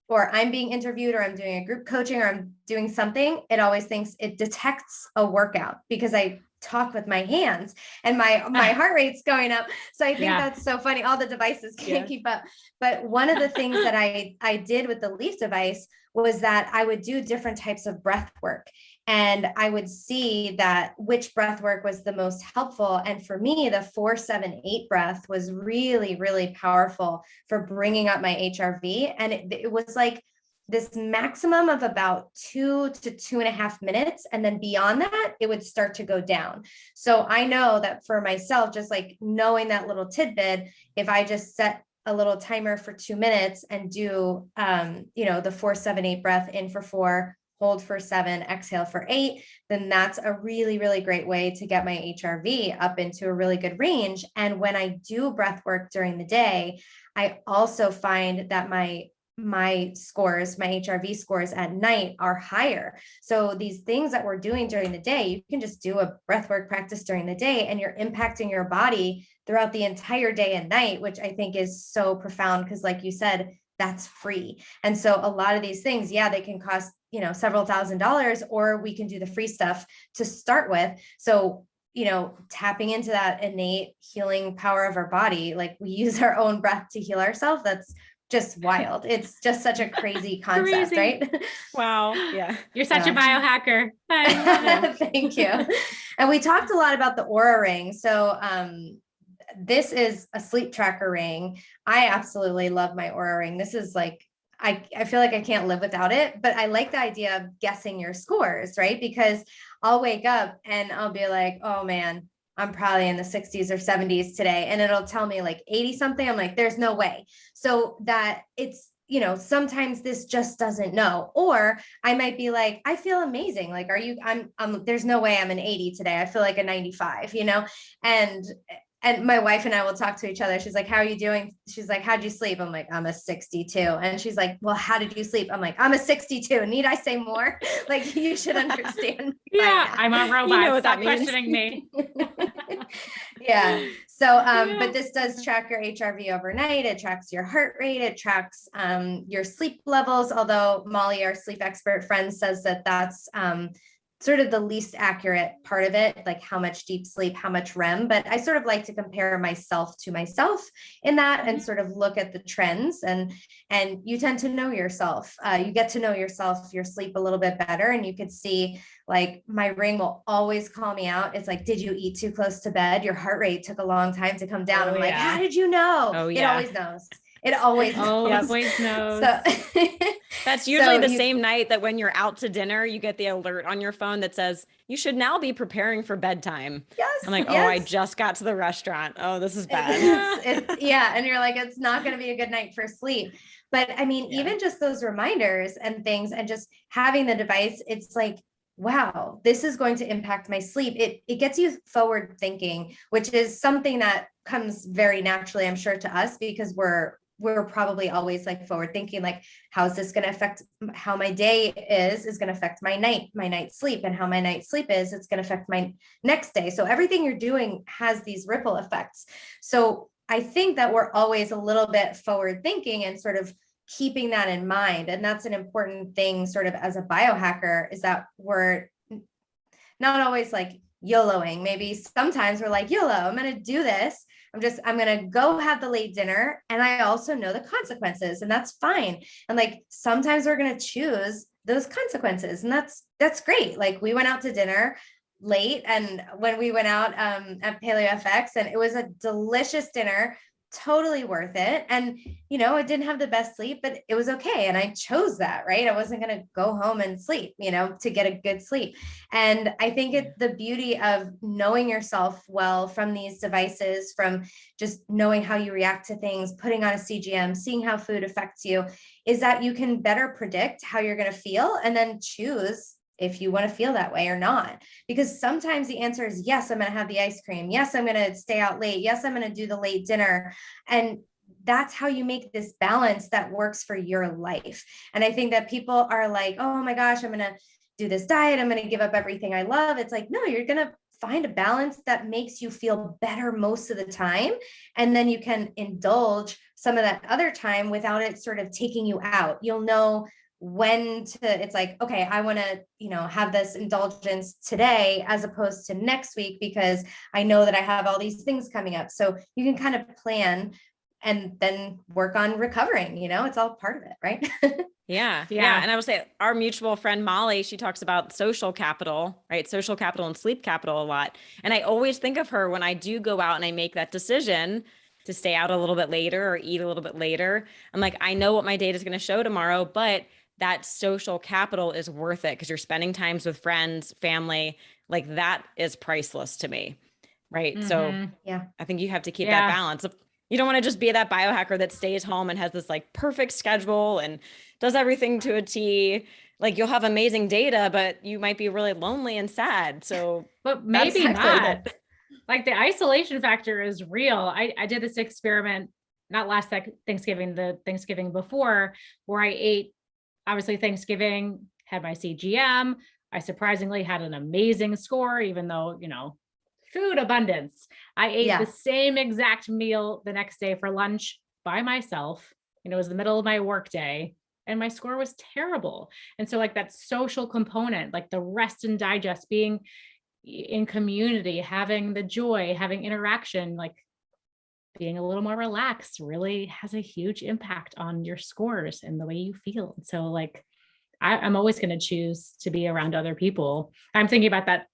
or I'm being interviewed or I'm doing a group coaching or I'm doing something, it always thinks it detects a workout because I talk with my hands and my heart rate's going up. So I think that's so funny. All the devices can't keep up. But one of the things that I did with the Leaf device was that I would do different types of breath work. And I would see that which breath work was the most helpful. And for me, the 4-7-8 breath was really, really powerful for bringing up my HRV. And it was like this maximum of about 2 to 2.5 minutes. And then beyond that, it would start to go down. So I know that for myself, just like knowing that little tidbit, if I just set a little timer for 2 minutes and do, the 4-7-8 breath, in for 4, hold for 7, exhale for 8, then that's a really, really great way to get my HRV up into a really good range. And when I do breath work during the day, I also find that my scores, my HRV scores at night are higher. So these things that we're doing during the day, you can just do a breathwork practice during the day and you're impacting your body throughout the entire day and night, which I think is so profound because like you said, that's free. And so a lot of these things, they can cost, several $1,000s, or we can do the free stuff to start with. So tapping into that innate healing power of our body, like we use our own breath to heal ourselves. That's just wild. It's just such a crazy concept, right? Wow. Yeah. You're such a biohacker. Thank you. And we talked a lot about the Aura Ring. So this is a sleep tracker ring. I absolutely love my Aura Ring. This is like, I feel like I can't live without it, but I like the idea of guessing your scores, right? Because I'll wake up and I'll be like, oh man, I'm probably in the 60s or 70s today. And it'll tell me like 80 something. I'm like, there's no way. So that it's, sometimes this just doesn't know. Or I might be like, I feel amazing. Like, there's no way I'm an 80 today. I feel like a 95, and my wife and I will talk to each other. She's like, how are you doing? She's like, how'd you sleep? I'm like, I'm a 62. And she's like, well, how did you sleep? I'm like, I'm a 62. Need I say more? Like, you should understand me Yeah, I'm a robot. You know what Stop that means. questioning me. Yeah. So, Yeah. but this does track your HRV overnight. It tracks your heart rate. It tracks your sleep levels. Although Molly, our sleep expert friend, says that that's sort of the least accurate part of it, like how much deep sleep, how much REM. But I sort of like to compare myself to myself in that and sort of look at the trends, and you tend to know yourself. You get to know yourself, your sleep a little bit better. And you could see, like, my ring will always call me out. It's like, did you eat too close to bed? Your heart rate took a long time to come down. Oh, I'm like, yeah. how did you know? Oh, It yeah. always knows. It always knows. Always knows. So That's usually So the you- same night that when you're out to dinner, you get the alert on your phone that says, you should now be preparing for bedtime. yes, I'm like, oh, I just got to the restaurant. Oh, this is bad. Yeah. And you're like, it's not going to be a good night for sleep. But I mean, Yeah. even just those reminders and things and just having the device, it's like, wow, this is going to impact my sleep. It gets you forward thinking, which is something that comes very naturally, I'm sure, to us, because we're probably always like forward thinking, like, how is this going to affect how my day is going to affect my night's sleep, and how my night's sleep it's going to affect my next day. So everything you're doing has these ripple effects. So I think that we're always a little bit forward thinking and sort of keeping that in mind. And that's an important thing sort of as a biohacker, is that we're not always like YOLOing. Maybe sometimes we're like, YOLO, I'm going to do this. I'm going to go have the late dinner. And I also know the consequences, and that's fine. And like, sometimes we're going to choose those consequences, and that's great. Like, we went out to dinner late, and when we went out at Paleo FX, and it was a delicious dinner, totally worth it. And, it didn't have the best sleep, but it was okay. And I chose that, right? I wasn't going to go home and sleep, to get a good sleep. And I think the beauty of knowing yourself well from these devices, from just knowing how you react to things, putting on a CGM, seeing how food affects you, is that you can better predict how you're going to feel and then choose if you want to feel that way or not. Because sometimes the answer is yes, I'm going to have the ice cream. Yes, I'm going to stay out late. Yes, I'm going to do the late dinner. And that's how you make this balance that works for your life. And I think that people are like, oh my gosh, I'm going to do this diet, I'm going to give up everything I love. It's like, no, you're going to find a balance that makes you feel better most of the time. And then you can indulge some of that other time without it sort of taking you out. You'll know when to, it's like, okay, I want to, have this indulgence today as opposed to next week, because I know that I have all these things coming up. So you can kind of plan and then work on recovering, it's all part of it, right? Yeah. Yeah. And I will say our mutual friend, Molly, she talks about social capital, right? Social capital and sleep capital a lot. And I always think of her when I do go out and I make that decision to stay out a little bit later or eat a little bit later. I'm like, I know what my date is going to show tomorrow, but that social capital is worth it because you're spending times with friends, family, like that is priceless to me. Right. Mm-hmm. So yeah, I think you have to keep that balance. You don't want to just be that biohacker that stays home and has this like perfect schedule and does everything to a T. Like, you'll have amazing data, but you might be really lonely and sad. So, but maybe exactly not. Like, the isolation factor is real. I did this experiment, not last Thanksgiving, the Thanksgiving before, where I ate, obviously Thanksgiving, had my CGM. I surprisingly had an amazing score, even though, food abundance. I ate the same exact meal the next day for lunch by myself. It was the middle of my work day, and my score was terrible. And so, like, that social component, like the rest and digest, being in community, having the joy, having interaction, like being a little more relaxed, really has a huge impact on your scores and the way you feel. So, like, I'm always going to choose to be around other people. I'm thinking about that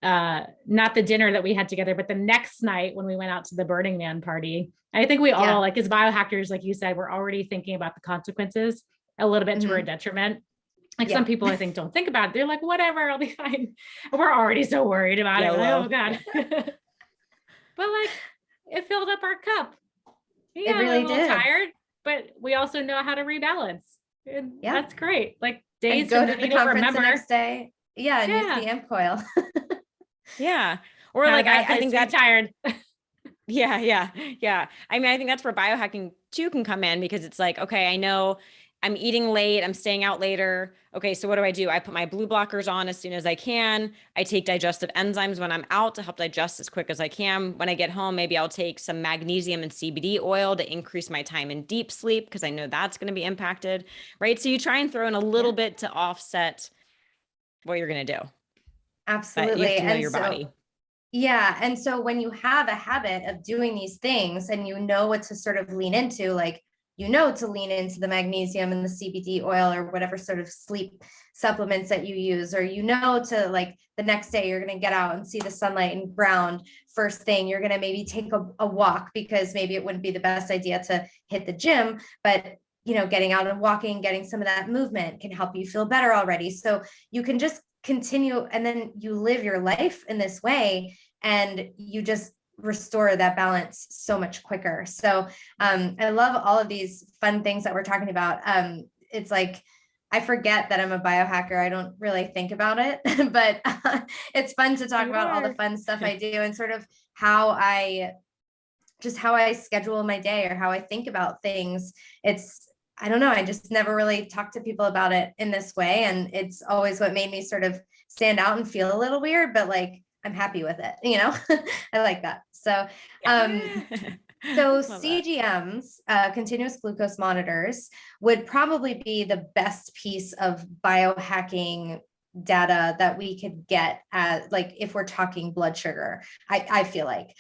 not the dinner that we had together, but the next night when we went out to the Burning Man party. I think we all, like as biohackers, like you said, we're already thinking about the consequences a little bit to our detriment. Like some people, I think, don't think about it. They're like, whatever, I'll be fine. We're already so worried about it. Like, oh God. But like, it filled up our cup. Yeah, it really we're a little did. tired, but we also know how to rebalance. And that's great. Like days go to to the conference the next day. Yeah, and use the amp coil. Or like I think that's tired. Yeah. I mean, I think that's where biohacking too can come in, because it's like, okay, I know I'm eating late, I'm staying out later. Okay, so what do? I put my blue blockers on as soon as I can. I take digestive enzymes when I'm out to help digest as quick as I can. When I get home, maybe I'll take some magnesium and CBD oil to increase my time in deep sleep, because I know that's going to be impacted, right? So you try and throw in a little bit to offset what you're going to do. Absolutely. But you have to know your body. Yeah. And so when you have a habit of doing these things and you know what to sort of lean into, like, you know, to lean into the magnesium and the CBD oil or whatever sort of sleep supplements that you use, or, you know, to like the next day, you're going to get out and see the sunlight and ground first thing. You're going to maybe take a walk, because maybe it wouldn't be the best idea to hit the gym, but you know, getting out and walking, getting some of that movement can help you feel better already. So you can just continue, and then you live your life in this way, and you just restore that balance so much quicker. So I love all of these fun things that we're talking about. It's like, I forget that I'm a biohacker. I don't really think about it, but it's fun to talk about all the fun stuff I do, and sort of how I schedule my day, or how I think about things. I don't know, I just never really talked to people about it in this way. And it's always what made me sort of stand out and feel a little weird, but like, I'm happy with it, you know. I like that. So, CGMs, continuous glucose monitors, would probably be the best piece of biohacking data that we could get at, like, if we're talking blood sugar. I feel like,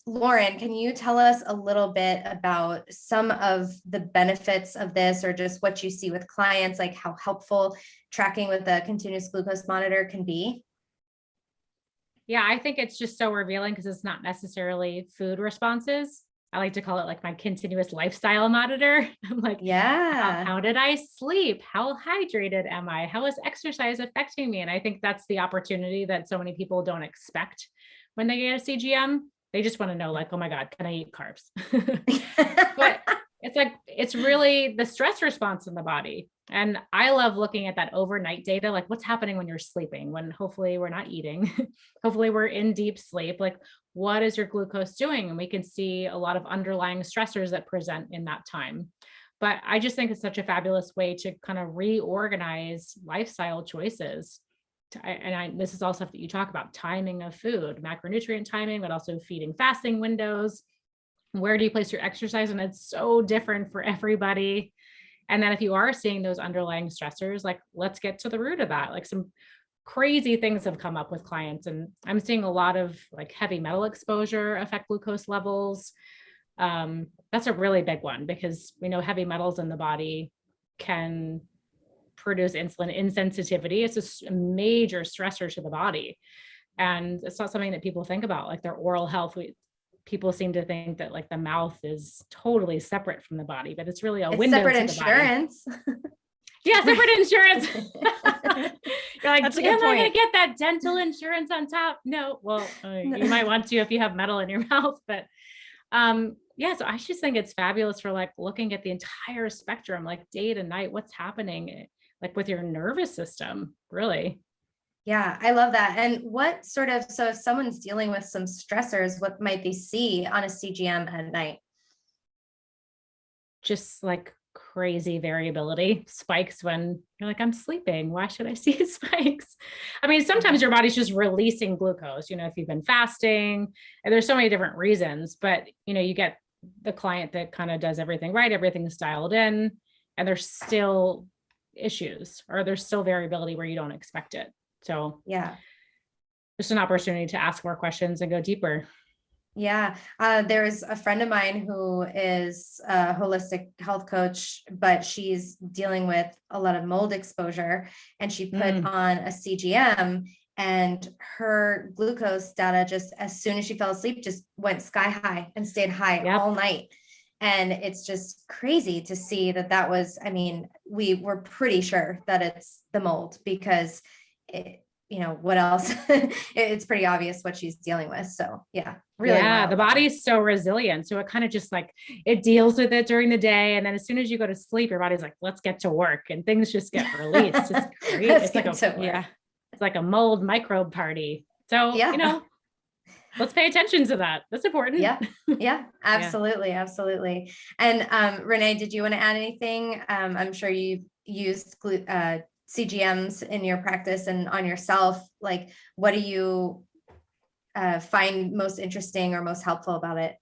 Lauren, can you tell us a little bit about some of the benefits of this, or just what you see with clients, like how helpful tracking with a continuous glucose monitor can be? Yeah, I think it's just so revealing, because it's not necessarily food responses. I like to call it like my continuous lifestyle monitor. I'm like, how did I sleep? How hydrated am I? How is exercise affecting me? And I think that's the opportunity that so many people don't expect when they get a CGM. They just want to know, like, oh my God, can I eat carbs? But it's like, it's really the stress response in the body. And I love looking at that overnight data, like what's happening when you're sleeping, when hopefully we're not eating, hopefully we're in deep sleep, like what is your glucose doing? And we can see a lot of underlying stressors that present in that time. But I just think it's such a fabulous way to kind of reorganize lifestyle choices. This is all stuff that you talk about, timing of food, macronutrient timing, but also feeding fasting windows. Where do you place your exercise? And it's so different for everybody. And then if you are seeing those underlying stressors, like, let's get to the root of that. Like, some crazy things have come up with clients, and I'm seeing a lot of like heavy metal exposure affect glucose levels. That's a really big one, because we know heavy metals in the body can produce insulin insensitivity. It's a major stressor to the body. And it's not something that people think about, like their oral health. People seem to think that like the mouth is totally separate from the body, but it's really a window separate to insurance. The body. Yeah, separate insurance. You're like, that's a good point. Am I going to get that dental insurance on top? No. Well, you might want to if you have metal in your mouth, but yeah, so I just think it's fabulous for like looking at the entire spectrum, like day to night, what's happening like with your nervous system, really. Yeah, I love that. And what sort of, so if someone's dealing with some stressors, what might they see on a CGM at night? Just like crazy variability, spikes when you're like, I'm sleeping. Why should I see spikes? I mean, sometimes your body's just releasing glucose, you know, if you've been fasting, and there's so many different reasons, but you know, you get the client that kind of does everything right, everything's dialed in, and there's still issues, or there's still variability where you don't expect it. So yeah, just an opportunity to ask more questions and go deeper. Yeah. There's a friend of mine who is a holistic health coach, but she's dealing with a lot of mold exposure, and she put on a CGM, and her glucose data, just as soon as she fell asleep, just went sky high and stayed high all night. And it's just crazy to see that was, I mean, we were pretty sure that it's the mold because what else? It's pretty obvious what she's dealing with. So yeah, really. Yeah, the body's so resilient. So it kind of just like, it deals with it during the day. And then as soon as you go to sleep, your body's like, let's get to work, and things just get released. It's great. It's like a mold microbe party. So, let's pay attention to that. That's important. Yeah, absolutely. Absolutely. And Renee, did you want to add anything? I'm sure you've used CGMs in your practice and on yourself. Like, what do you find most interesting or most helpful about it?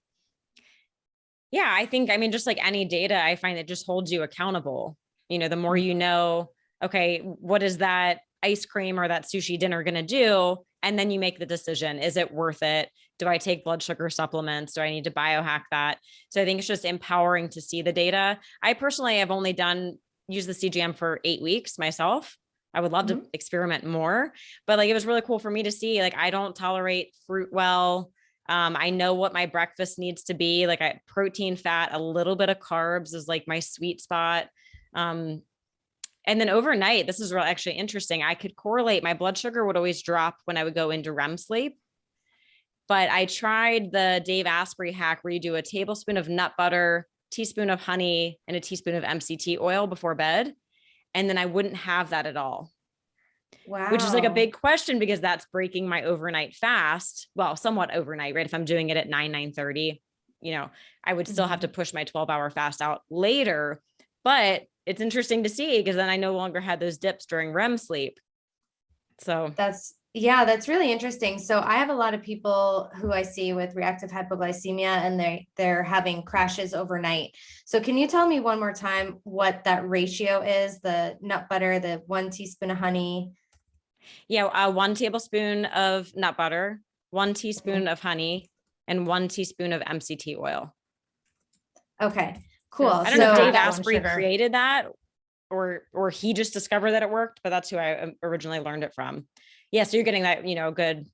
Yeah, I think, just like any data, I find it just holds you accountable. The more you know, okay, what is that ice cream or that sushi dinner going to do? And then you make the decision. Is it worth it? Do I take blood sugar supplements? Do I need to biohack that? So I think it's just empowering to see the data. I personally have only used the CGM for 8 weeks myself. I would love to experiment more, but like, it was really cool for me to see, like, I don't tolerate fruit well. I know what my breakfast needs to be. Like, protein, fat, a little bit of carbs is like my sweet spot. And then overnight, this is really actually interesting. I could correlate, my blood sugar would always drop when I would go into REM sleep. But I tried the Dave Asprey hack where you do a tablespoon of nut butter, teaspoon of honey, and a teaspoon of MCT oil before bed. And then I wouldn't have that at all. Wow. Which is like a big question because that's breaking my overnight fast. Well, somewhat overnight, right? If I'm doing it at 9:30, I would still have to push my 12-hour fast out later. But it's interesting to see because then I no longer had those dips during REM sleep. So that's really interesting. So I have a lot of people who I see with reactive hypoglycemia, and they're having crashes overnight. So can you tell me one more time what that ratio is? The nut butter, the 1 teaspoon of honey. Yeah, 1 tablespoon of nut butter, 1 teaspoon of honey, and 1 teaspoon of MCT oil. Okay, cool. I don't know if Dave Asprey created that or he just discovered that it worked, but that's who I originally learned it from. Yeah, so you're getting that, good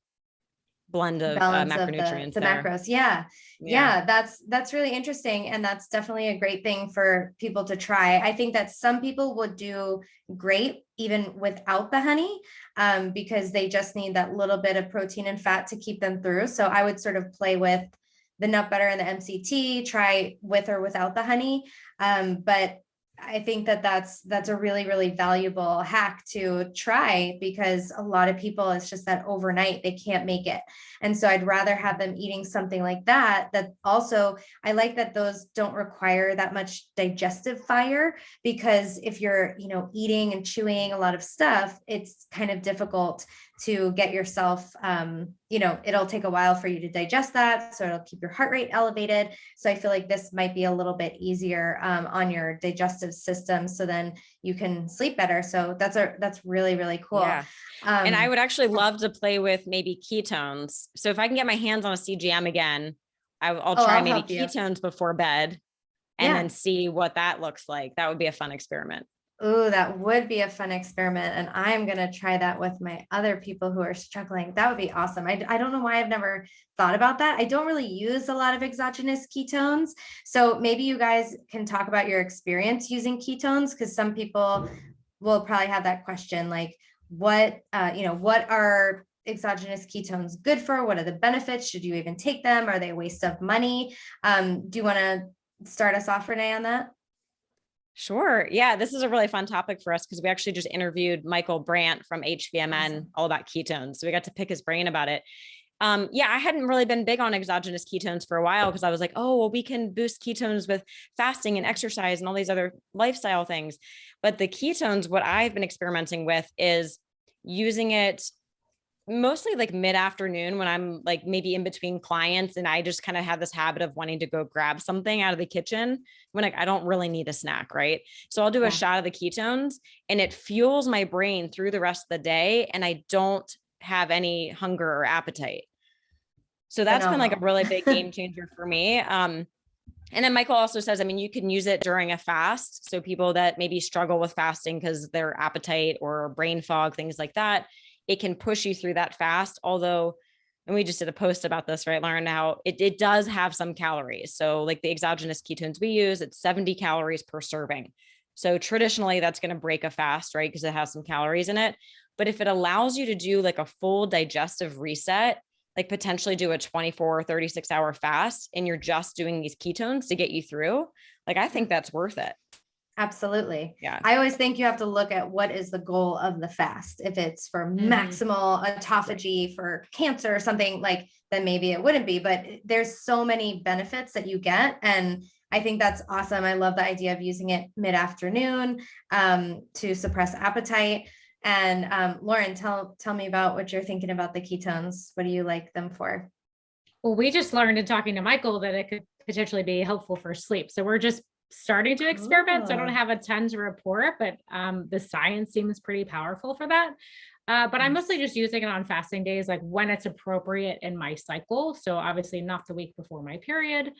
blend of macronutrients, the macros. Yeah, that's really interesting, and that's definitely a great thing for people to try. I think that some people would do great even without the honey, because they just need that little bit of protein and fat to keep them through. So I would sort of play with the nut butter and the MCT, try with or without the honey. But I think that's a really, really valuable hack to try, because a lot of people, it's just that overnight they can't make it. And so I'd rather have them eating something like that also, I like that those don't require that much digestive fire, because if you're, eating and chewing a lot of stuff, it's kind of difficult to get yourself, it'll take a while for you to digest that. So it'll keep your heart rate elevated. So I feel like this might be a little bit easier on your digestive system. So then you can sleep better. So that's really, really cool. Yeah. And I would actually love to play with maybe ketones. So if I can get my hands on a CGM again, I'll try maybe ketones before bed and then see what that looks like. That would be a fun experiment. Oh, that would be a fun experiment. And I'm going to try that with my other people who are struggling. That would be awesome. I don't know why I've never thought about that. I don't really use a lot of exogenous ketones. So maybe you guys can talk about your experience using ketones, because some people will probably have that question, like what are exogenous ketones good for? What are the benefits? Should you even take them? Are they a waste of money? Do you want to start us off, Renee, on that? Sure. Yeah, this is a really fun topic for us because we actually just interviewed Michael Brandt from HVMN all about ketones. So we got to pick his brain about it. I hadn't really been big on exogenous ketones for a while because I was like, oh, well, we can boost ketones with fasting and exercise and all these other lifestyle things. But the ketones, what I've been experimenting with is using it mostly like mid-afternoon when I'm like maybe in between clients and I just kind of have this habit of wanting to go grab something out of the kitchen when I don't really need a snack, right? So I'll do a shot of the ketones and it fuels my brain through the rest of the day and I don't have any hunger or appetite. So that's been like a really big game changer for me. And then Michael also says, you can use it during a fast. So people that maybe struggle with fasting because their appetite or brain fog, things like that, it can push you through that fast. Although, and we just did a post about this, right, Lauren, how it does have some calories. So like the exogenous ketones we use, it's 70 calories per serving. So traditionally that's going to break a fast, right? Because it has some calories in it. But if it allows you to do like a full digestive reset, like potentially do a 24 or 36 hour fast, and you're just doing these ketones to get you through, like, I think that's worth it. Absolutely. Yeah. I always think you have to look at what is the goal of the fast. If it's for maximal autophagy for cancer or something, like, then maybe it wouldn't be, but there's so many benefits that you get. And I think that's awesome. I love the idea of using it mid-afternoon to suppress appetite. And Lauren, tell me about what you're thinking about the ketones. What do you like them for? Well, we just learned in talking to Michael that it could potentially be helpful for sleep. So we're just starting to experiment. So I don't have a ton to report, but the science seems pretty powerful for that. But I'm mostly just using it on fasting days, like when it's appropriate in my cycle. So obviously not the week before my period,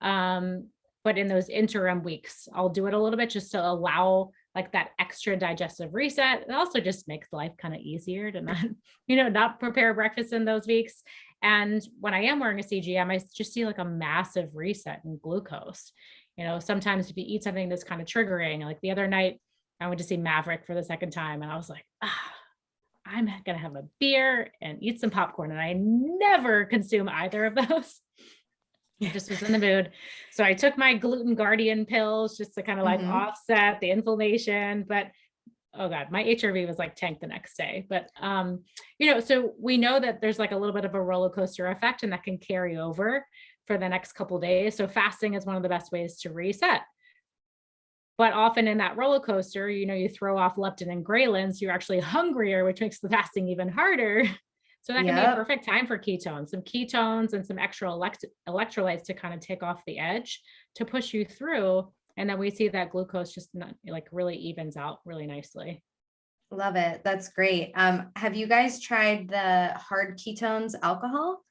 but in those interim weeks, I'll do it a little bit just to allow like that extra digestive reset. It also just makes life kind of easier to not, not prepare breakfast in those weeks. And when I am wearing a CGM, I just see like a massive reset in glucose. Sometimes if you eat something that's kind of triggering, like the other night, I went to see Maverick for the second time and I was like, I'm going to have a beer and eat some popcorn. And I never consume either of those. I just was in the mood. So I took my gluten guardian pills just to kind of like offset the inflammation, but oh God, my HRV was like tanked the next day. But, so we know that there's like a little bit of a roller coaster effect and that can carry over for the next couple of days. So fasting is one of the best ways to reset. But often in that roller coaster, you throw off leptin and ghrelin, so you're actually hungrier, which makes the fasting even harder. So that can be a perfect time for ketones, some ketones and some extra electrolytes to kind of take off the edge to push you through. And then we see that glucose just not, like really evens out really nicely. Love it. That's great. Have you guys tried the hard ketones alcohol?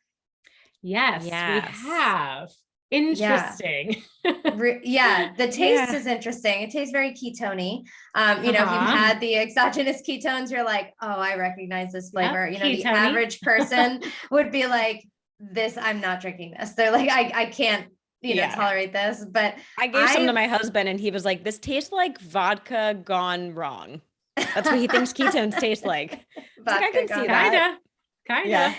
Yes, we have. Interesting. Yeah, the taste is interesting. It tastes very ketone-y. If you've had the exogenous ketones, you're like, oh, I recognize this flavor. The average person would be like, this, I'm not drinking this. They're like, I can't, tolerate this. But I gave some to my husband and he was like, this tastes like vodka gone wrong. That's what he thinks ketones taste like. I can see that. Kind of.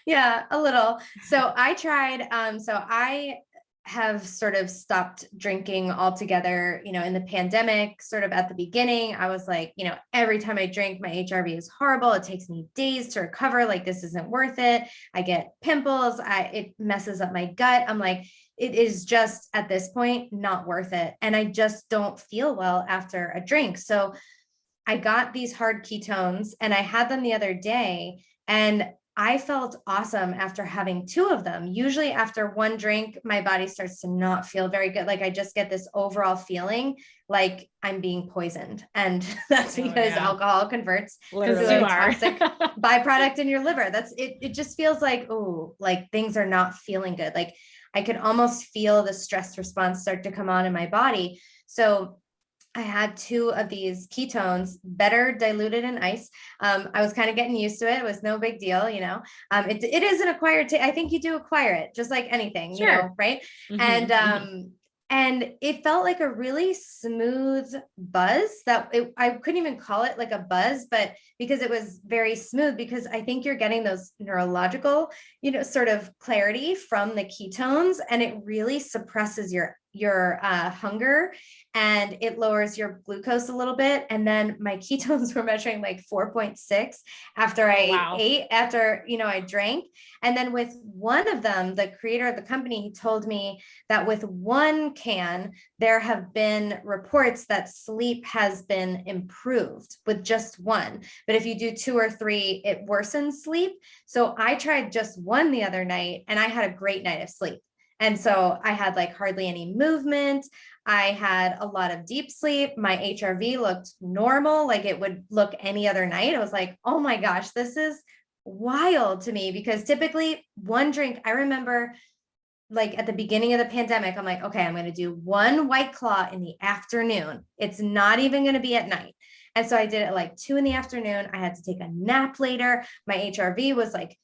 Yeah, a little. So I tried, so I have sort of stopped drinking altogether, in the pandemic, sort of at the beginning. I was like, every time I drink, my HRV is horrible. It takes me days to recover. Like, this isn't worth it. I get pimples. It messes up my gut. I'm like, it is just at this point, not worth it. And I just don't feel well after a drink. So I got these hard ketones and I had them the other day. And I felt awesome after having 2 of them. Usually after one drink, my body starts to not feel very good. Like, I just get this overall feeling like I'm being poisoned. And that's because alcohol converts to a toxic byproduct in your liver. That's it. It just feels like, oh, like things are not feeling good. Like, I could almost feel the stress response start to come on in my body. So I had 2 of these ketones, better diluted in ice. I was kind of getting used to it. It was no big deal, it is an acquired taste. I think you do acquire it just like anything, right? And it felt like a really smooth buzz that I couldn't even call it like a buzz, but because it was very smooth, because I think you're getting those neurological, sort of clarity from the ketones, and it really suppresses your hunger and it lowers your glucose a little bit. And then my ketones were measuring like 4.6 after I ate, after, I drank. And then with one of them, the creator of the company, he told me that with 1 can, there have been reports that sleep has been improved with just 1. But if you do 2 or 3, it worsens sleep. So I tried just 1 the other night and I had a great night of sleep. And so I had like hardly any movement. I had a lot of deep sleep. My HRV looked normal, like it would look any other night. I was like, oh my gosh, this is wild to me, because typically 1 drink, I remember like at the beginning of the pandemic, I'm like, okay, I'm going to do 1 White Claw in the afternoon. It's not even going to be at night. And so I did it at like 2 PM. I had to take a nap later. My HRV was like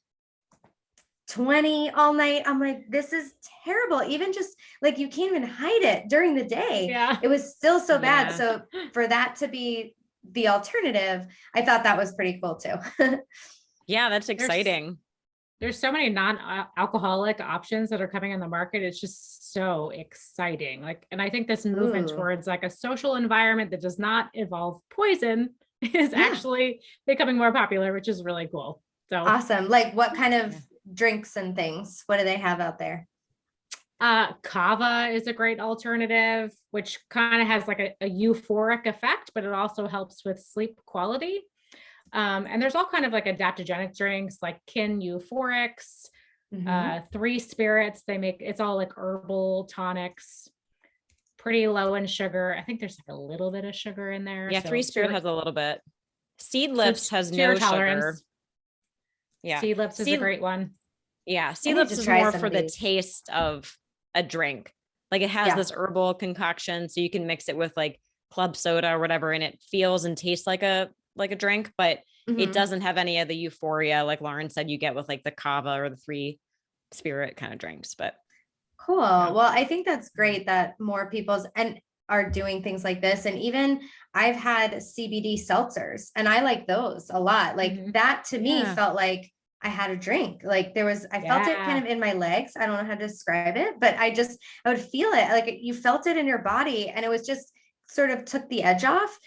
20 all night. I'm like, this is terrible. Even just like, you can't even hide it during the day. Yeah. It was still so bad. Yeah. So for that to be the alternative, I thought that was pretty cool too. Yeah, that's exciting. There's so many non-alcoholic options that are coming on the market. It's just so exciting. Like, and I think this movement Ooh. towards like a social environment that does not involve poison is Yeah. actually becoming more popular, which is really cool. So Awesome. Like what kind of drinks and things? What do they have out there? Kava is a great alternative, which kind of has like a euphoric effect, but it also helps with sleep quality. And there's all kind of like adaptogenic drinks like Kin Euphorics, 3 Spirits. They make, it's all like herbal tonics, pretty low in sugar. I think there's like a little bit of sugar in there. Yeah, so 3 Spirit has a little bit. Seed Lips has to your no sugar. Yeah. Seed Lips is a great one. Yeah. Seed need Lips to is try more some for of the these. taste of a drink. Like it has this herbal concoction, so you can mix it with like club soda or whatever, and it feels and tastes like a drink, but it doesn't have any of the euphoria, like Lauren said, you get with like the Kava or the 3 Spirit kind of drinks. But cool. Well, I think that's great that more people's and are doing things like this. And even I've had CBD seltzers and I like those a lot. Like that to me felt like I had a drink. Like there was, I felt it kind of in my legs. I don't know how to describe it, but I would feel it. Like you felt it in your body and it was just sort of took the edge off.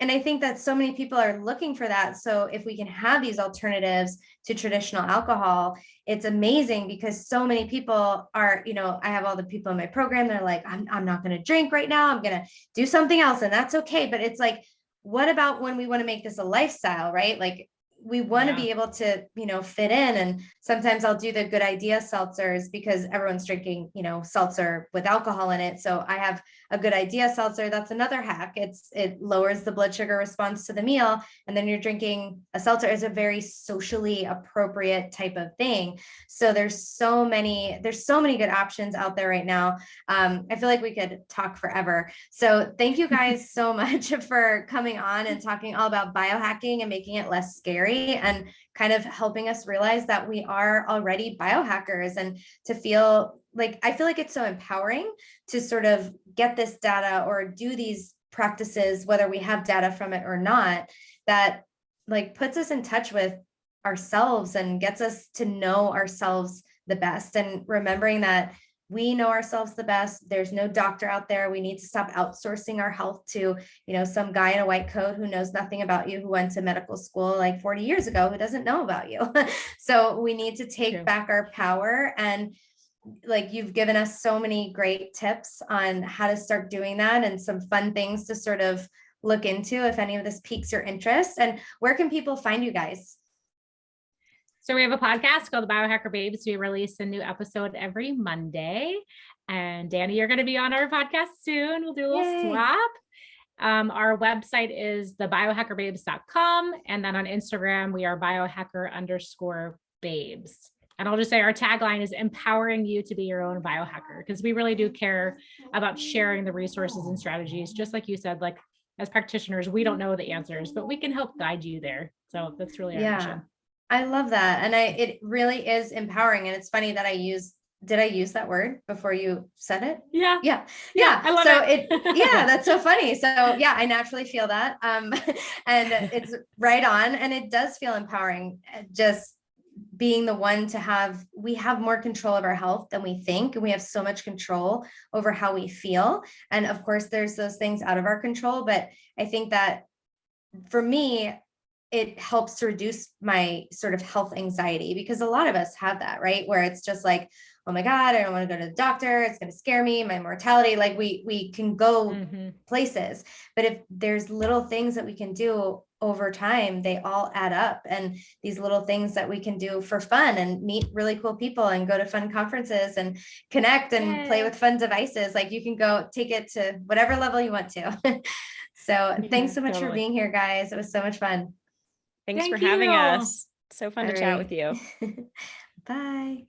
And I think that so many people are looking for that. So if we can have these alternatives to traditional alcohol, it's amazing because so many people are, I have all the people in my program. They're like, I'm not going to drink right now. I'm going to do something else. And that's okay. But it's like, what about when we want to make this a lifestyle, right? Like we want to be able to, fit in. And sometimes I'll do the good idea seltzers because everyone's drinking, seltzer with alcohol in it. So I have a good idea seltzer. That's another hack. It lowers the blood sugar response to the meal. And then you're drinking a seltzer is a very socially appropriate type of thing. So there's so many good options out there right now. I feel like we could talk forever. So thank you guys so much for coming on and talking all about biohacking and making it less scary and kind of helping us realize that we are already biohackers and to feel like, I feel like it's so empowering to sort of get this data or do these practices, whether we have data from it or not, that like puts us in touch with ourselves and gets us to know ourselves the best. And remembering that we know ourselves the best. There's no doctor out there. We need to stop outsourcing our health to, some guy in a white coat who knows nothing about you, who went to medical school like 40 years ago, who doesn't know about you. So we need to take back our power. And like, you've given us so many great tips on how to start doing that and some fun things to sort of look into if any of this piques your interest. And where can people find you guys? So we have a podcast called the Biohacker Babes. We release a new episode every Monday. And Danny, you're going to be on our podcast soon. We'll do a little swap. Our website is thebiohackerbabes.com. And then on Instagram, we are biohacker_babes. And I'll just say our tagline is empowering you to be your own biohacker, because we really do care about sharing the resources and strategies. Just like you said, like as practitioners, we don't know the answers, but we can help guide you there. So that's really our mission. I love that. And it really is empowering. And it's funny that did I use that word before you said it? Yeah. I love it. Yeah, that's so funny. So yeah, I naturally feel that. And it's right on. And it does feel empowering, just being the one we have more control of our health than we think. And we have so much control over how we feel. And of course, there's those things out of our control. But I think that for me, it helps to reduce my sort of health anxiety, because a lot of us have that, right? Where it's just like, oh my God, I don't want to go to the doctor. It's going to scare me, my mortality. Like we can go places, but if there's little things that we can do over time, they all add up. And these little things that we can do for fun and meet really cool people and go to fun conferences and connect and play with fun devices. Like you can go take it to whatever level you want to. So thanks so much for being here, guys. It was so much fun. Thanks for having us. So fun to chat with you. Bye.